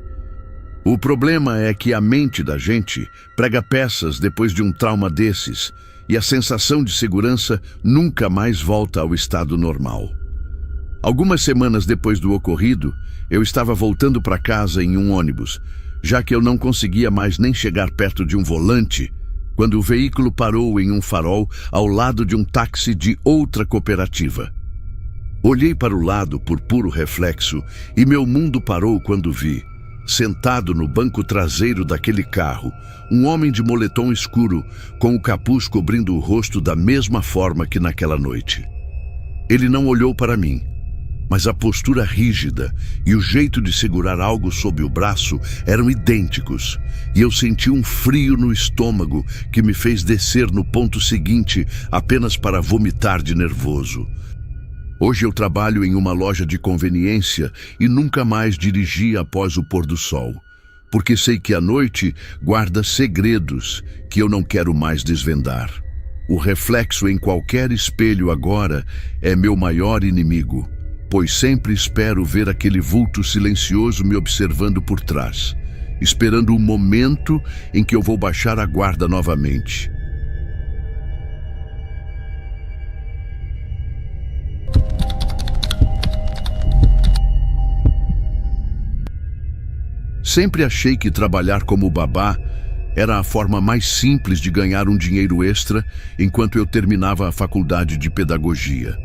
[SPEAKER 1] O problema é que a mente da gente prega peças depois de um trauma desses e a sensação de segurança nunca mais volta ao estado normal. Algumas semanas depois do ocorrido, eu estava voltando para casa em um ônibus, já que eu não conseguia mais nem chegar perto de um volante, quando o veículo parou em um farol ao lado de um táxi de outra cooperativa. Olhei para o lado por puro reflexo e meu mundo parou quando vi, sentado no banco traseiro daquele carro, um homem de moletom escuro com o capuz cobrindo o rosto da mesma forma que naquela noite. Ele não olhou para mim, mas a postura rígida e o jeito de segurar algo sob o braço eram idênticos, e eu senti um frio no estômago que me fez descer no ponto seguinte apenas para vomitar de nervoso. Hoje eu trabalho em uma loja de conveniência e nunca mais dirigi após o pôr do sol, porque sei que a noite guarda segredos que eu não quero mais desvendar. O reflexo em qualquer espelho agora é meu maior inimigo, pois sempre espero ver aquele vulto silencioso me observando por trás, esperando o momento em que eu vou baixar a guarda novamente. Sempre achei que trabalhar como babá era a forma mais simples de ganhar um dinheiro extra enquanto eu terminava a faculdade de pedagogia.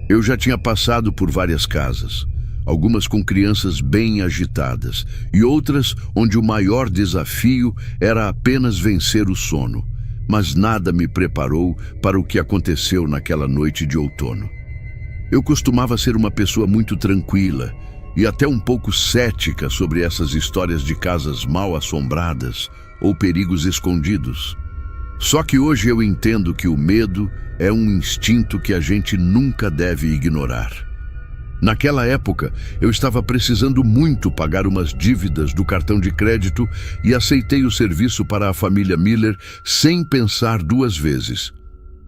[SPEAKER 1] Eu já tinha passado por várias casas, algumas com crianças bem agitadas e outras onde o maior desafio era apenas vencer o sono, mas nada me preparou para o que aconteceu naquela noite de outono. Eu costumava ser uma pessoa muito tranquila e até um pouco cética sobre essas histórias de casas mal assombradas ou perigos escondidos. Só que hoje eu entendo que o medo é um instinto que a gente nunca deve ignorar. Naquela época, eu estava precisando muito pagar umas dívidas do cartão de crédito e aceitei o serviço para a família Miller sem pensar duas vezes,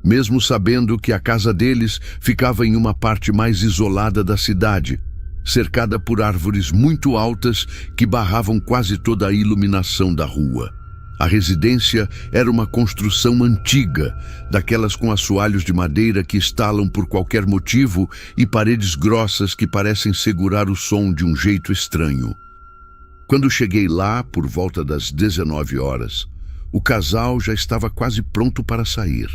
[SPEAKER 1] mesmo sabendo que a casa deles ficava em uma parte mais isolada da cidade, cercada por árvores muito altas que barravam quase toda a iluminação da rua. A residência era uma construção antiga, daquelas com assoalhos de madeira que estalam por qualquer motivo e paredes grossas que parecem segurar o som de um jeito estranho. Quando cheguei lá, por volta das 19 horas, o casal já estava quase pronto para sair.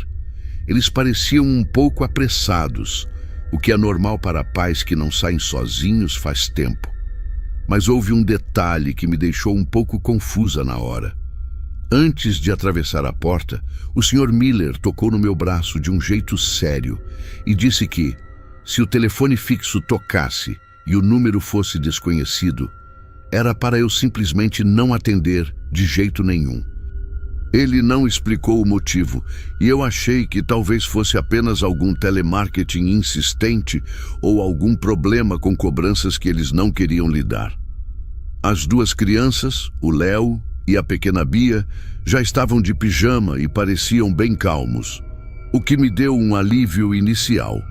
[SPEAKER 1] Eles pareciam um pouco apressados, o que é normal para pais que não saem sozinhos faz tempo. Mas houve um detalhe que me deixou um pouco confusa na hora. Antes de atravessar a porta, o Sr. Miller tocou no meu braço de um jeito sério e disse que, se o telefone fixo tocasse e o número fosse desconhecido, era para eu simplesmente não atender de jeito nenhum. Ele não explicou o motivo e eu achei que talvez fosse apenas algum telemarketing insistente ou algum problema com cobranças que eles não queriam lidar. As duas crianças, o Léo e a pequena Bia, já estavam de pijama e pareciam bem calmos, o que me deu um alívio inicial.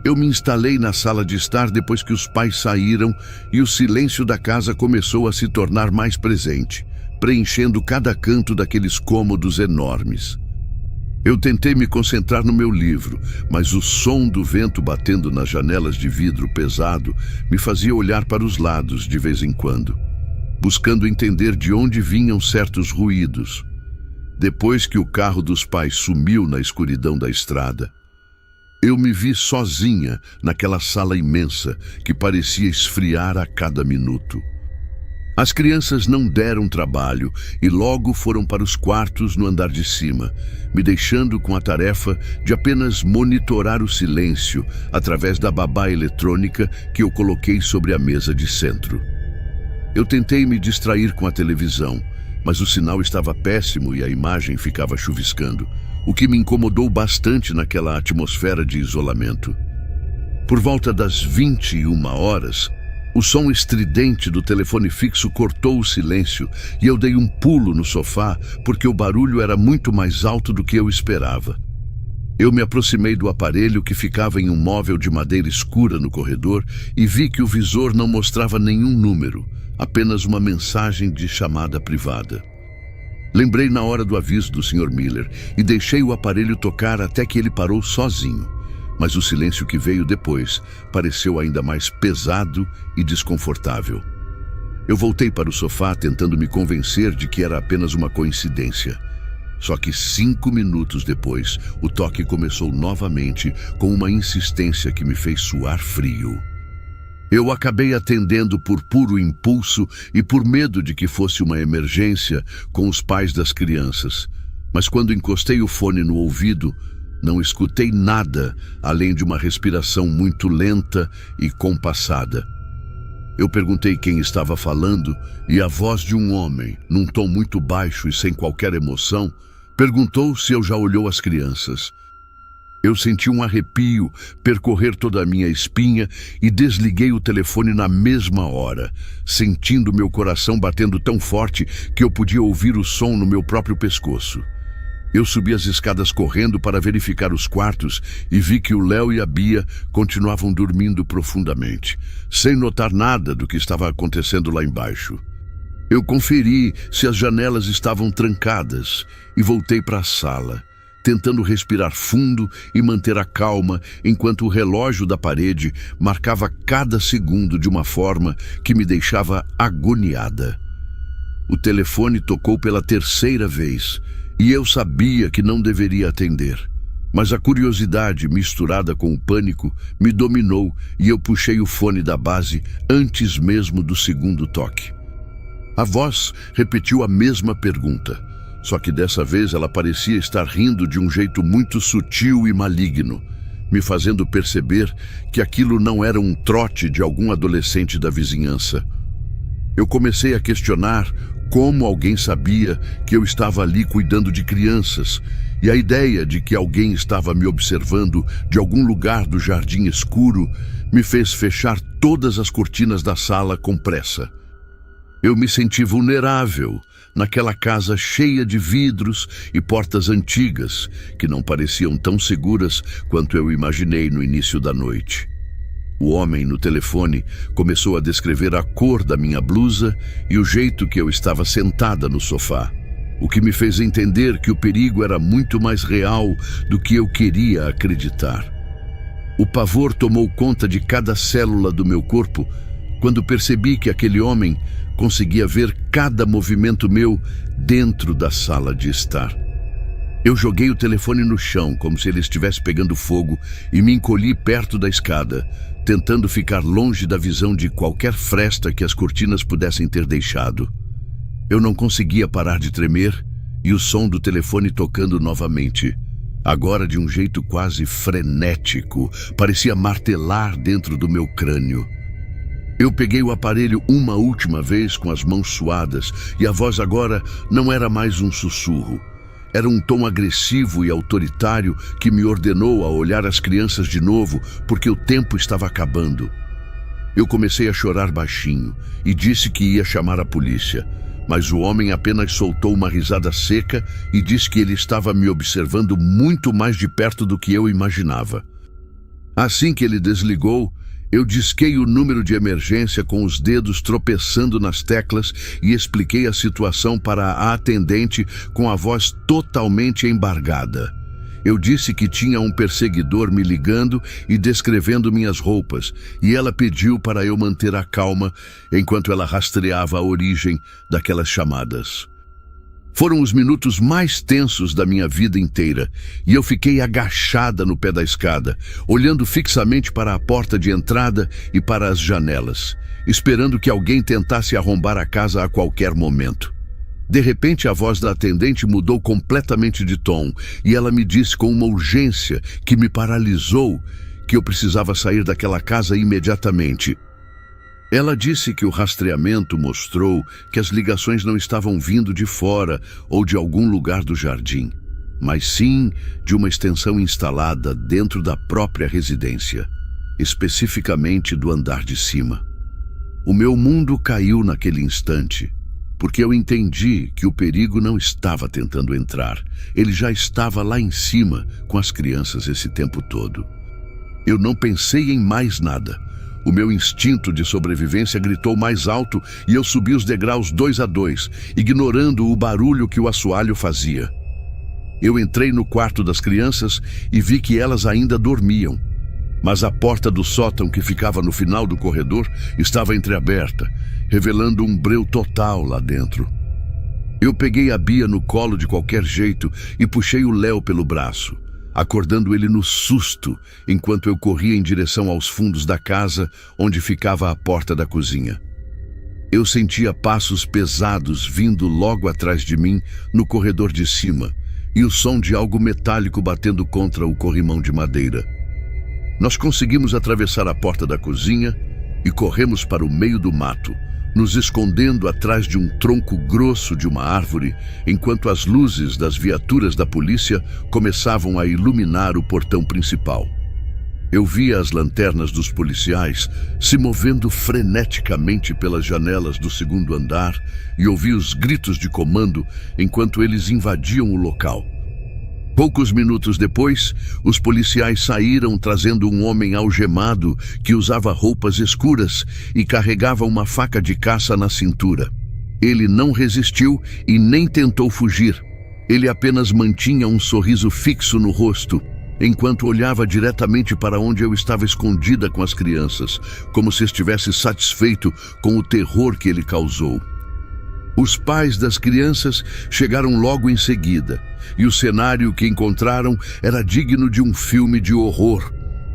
[SPEAKER 1] Eu me instalei na sala de estar depois que os pais saíram e o silêncio da casa começou a se tornar mais presente, preenchendo cada canto daqueles cômodos enormes. Eu tentei me concentrar no meu livro, mas o som do vento batendo nas janelas de vidro pesado me fazia olhar para os lados de vez em quando, buscando entender de onde vinham certos ruídos. Depois que o carro dos pais sumiu na escuridão da estrada, eu me vi sozinha naquela sala imensa que parecia esfriar a cada minuto. As crianças não deram trabalho e logo foram para os quartos no andar de cima, me deixando com a tarefa de apenas monitorar o silêncio através da babá eletrônica que eu coloquei sobre a mesa de centro. Eu tentei me distrair com a televisão, mas o sinal estava péssimo e a imagem ficava chuviscando, o que me incomodou bastante naquela atmosfera de isolamento. Por volta das 21 horas, o som estridente do telefone fixo cortou o silêncio e eu dei um pulo no sofá porque o barulho era muito mais alto do que eu esperava. Eu me aproximei do aparelho que ficava em um móvel de madeira escura no corredor e vi que o visor não mostrava nenhum número, apenas uma mensagem de chamada privada. Lembrei na hora do aviso do Sr. Miller e deixei o aparelho tocar até que ele parou sozinho. Mas o silêncio que veio depois pareceu ainda mais pesado e desconfortável. Eu voltei para o sofá tentando me convencer de que era apenas uma coincidência. Só que 5 minutos depois, o toque começou novamente com uma insistência que me fez suar frio. Eu acabei atendendo por puro impulso e por medo de que fosse uma emergência com os pais das crianças. Mas quando encostei o fone no ouvido, não escutei nada além de uma respiração muito lenta e compassada. Eu perguntei quem estava falando e a voz de um homem, num tom muito baixo e sem qualquer emoção, perguntou se eu já olhou as crianças. Eu senti um arrepio percorrer toda a minha espinha e desliguei o telefone na mesma hora, sentindo meu coração batendo tão forte que eu podia ouvir o som no meu próprio pescoço. Eu subi as escadas correndo para verificar os quartos e vi que o Léo e a Bia continuavam dormindo profundamente, sem notar nada do que estava acontecendo lá embaixo. Eu conferi se as janelas estavam trancadas e voltei para a sala, tentando respirar fundo e manter a calma enquanto o relógio da parede marcava cada segundo de uma forma que me deixava agoniada. O telefone tocou pela 3ª vez e eu sabia que não deveria atender. Mas a curiosidade misturada com o pânico me dominou e eu puxei o fone da base antes mesmo do 2º toque. A voz repetiu a mesma pergunta, só que dessa vez ela parecia estar rindo de um jeito muito sutil e maligno, me fazendo perceber que aquilo não era um trote de algum adolescente da vizinhança. Eu comecei a questionar como alguém sabia que eu estava ali cuidando de crianças, e a ideia de que alguém estava me observando de algum lugar do jardim escuro me fez fechar todas as cortinas da sala com pressa. Eu me senti vulnerável naquela casa cheia de vidros e portas antigas que não pareciam tão seguras quanto eu imaginei no início da noite. O homem no telefone começou a descrever a cor da minha blusa e o jeito que eu estava sentada no sofá, o que me fez entender que o perigo era muito mais real do que eu queria acreditar. O pavor tomou conta de cada célula do meu corpo quando percebi que aquele homem conseguia ver cada movimento meu dentro da sala de estar. Eu joguei o telefone no chão como se ele estivesse pegando fogo e me encolhi perto da escada, tentando ficar longe da visão de qualquer fresta que as cortinas pudessem ter deixado. Eu não conseguia parar de tremer e o som do telefone tocando novamente, agora de um jeito quase frenético, parecia martelar dentro do meu crânio. Eu peguei o aparelho uma última vez com as mãos suadas e a voz agora não era mais um sussurro. Era um tom agressivo e autoritário que me ordenou a olhar as crianças de novo porque o tempo estava acabando. Eu comecei a chorar baixinho e disse que ia chamar a polícia, mas o homem apenas soltou uma risada seca e disse que ele estava me observando muito mais de perto do que eu imaginava. Assim que ele desligou, eu disquei o número de emergência com os dedos tropeçando nas teclas e expliquei a situação para a atendente com a voz totalmente embargada. Eu disse que tinha um perseguidor me ligando e descrevendo minhas roupas, e ela pediu para eu manter a calma enquanto ela rastreava a origem daquelas chamadas. Foram os minutos mais tensos da minha vida inteira, e eu fiquei agachada no pé da escada, olhando fixamente para a porta de entrada e para as janelas, esperando que alguém tentasse arrombar a casa a qualquer momento. De repente, a voz da atendente mudou completamente de tom, e ela me disse com uma urgência que me paralisou que eu precisava sair daquela casa imediatamente. Ela disse que o rastreamento mostrou que as ligações não estavam vindo de fora ou de algum lugar do jardim, mas sim de uma extensão instalada dentro da própria residência. especificamente do andar de cima. O meu mundo caiu naquele instante, porque eu entendi que o perigo não estava tentando entrar. Ele já estava lá em cima com as crianças esse tempo todo. Eu não pensei em mais nada. O meu instinto de sobrevivência gritou mais alto e eu subi os degraus 2 a 2, ignorando o barulho que o assoalho fazia. Eu entrei no quarto das crianças e vi que elas ainda dormiam, mas a porta do sótão que ficava no final do corredor estava entreaberta, revelando um breu total lá dentro. Eu peguei a Bia no colo de qualquer jeito e puxei o Léo pelo braço, acordando ele no susto, enquanto eu corria em direção aos fundos da casa, onde ficava a porta da cozinha. Eu sentia passos pesados vindo logo atrás de mim no corredor de cima e o som de algo metálico batendo contra o corrimão de madeira. Nós conseguimos atravessar a porta da cozinha e corremos para o meio do mato, nos escondendo atrás de um tronco grosso de uma árvore, enquanto as luzes das viaturas da polícia começavam a iluminar o portão principal. Eu via as lanternas dos policiais se movendo freneticamente pelas janelas do segundo andar e ouvi os gritos de comando enquanto eles invadiam o local. Poucos minutos depois, os policiais saíram trazendo um homem algemado que usava roupas escuras e carregava uma faca de caça na cintura. Ele não resistiu e nem tentou fugir. Ele apenas mantinha um sorriso fixo no rosto, enquanto olhava diretamente para onde eu estava escondida com as crianças, como se estivesse satisfeito com o terror que ele causou. Os pais das crianças chegaram logo em seguida, e o cenário que encontraram era digno de um filme de horror,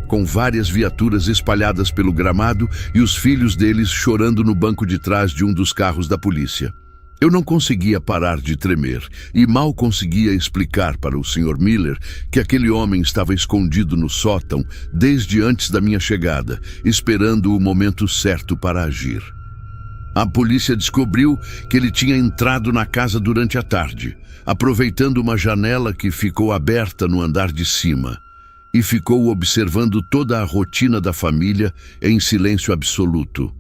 [SPEAKER 1] com várias viaturas espalhadas pelo gramado e os filhos deles chorando no banco de trás de um dos carros da polícia. Eu não conseguia parar de tremer e mal conseguia explicar para o Sr. Miller que aquele homem estava escondido no sótão desde antes da minha chegada, esperando o momento certo para agir. A polícia descobriu que ele tinha entrado na casa durante a tarde, aproveitando uma janela que ficou aberta no andar de cima, e ficou observando toda a rotina da família em silêncio absoluto.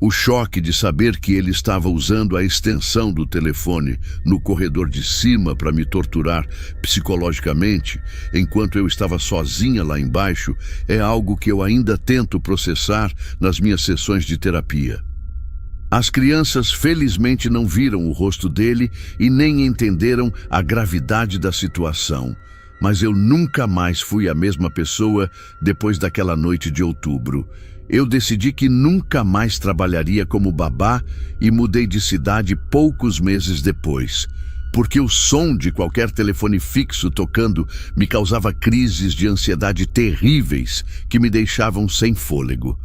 [SPEAKER 1] O choque de saber que ele estava usando a extensão do telefone no corredor de cima para me torturar psicologicamente, enquanto eu estava sozinha lá embaixo, é algo que eu ainda tento processar nas minhas sessões de terapia. As crianças felizmente não viram o rosto dele e nem entenderam a gravidade da situação, mas eu nunca mais fui a mesma pessoa depois daquela noite de outubro. Eu decidi que nunca mais trabalharia como babá e mudei de cidade poucos meses depois, porque o som de qualquer telefone fixo tocando me causava crises de ansiedade terríveis que me deixavam sem fôlego.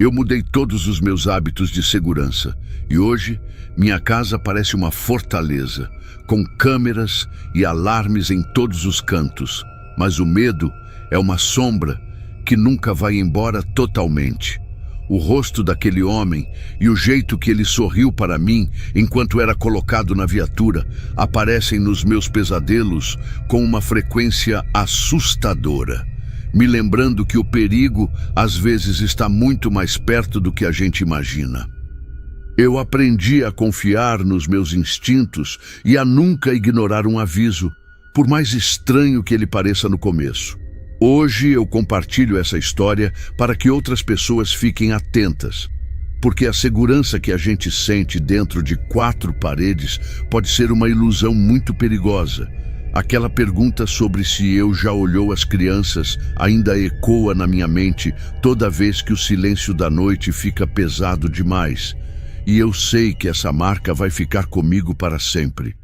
[SPEAKER 1] Eu mudei todos os meus hábitos de segurança e hoje minha casa parece uma fortaleza, com câmeras e alarmes em todos os cantos, mas o medo é uma sombra que nunca vai embora totalmente. O rosto daquele homem e o jeito que ele sorriu para mim enquanto era colocado na viatura aparecem nos meus pesadelos com uma frequência assustadora, me lembrando que o perigo às vezes está muito mais perto do que a gente imagina. Eu aprendi a confiar nos meus instintos e a nunca ignorar um aviso, por mais estranho que ele pareça no começo. Hoje eu compartilho essa história para que outras pessoas fiquem atentas, porque a segurança que a gente sente dentro de 4 paredes pode ser uma ilusão muito perigosa. Aquela pergunta sobre se eu já olhou as crianças ainda ecoa na minha mente toda vez que o silêncio da noite fica pesado demais. E eu sei que essa marca vai ficar comigo para sempre.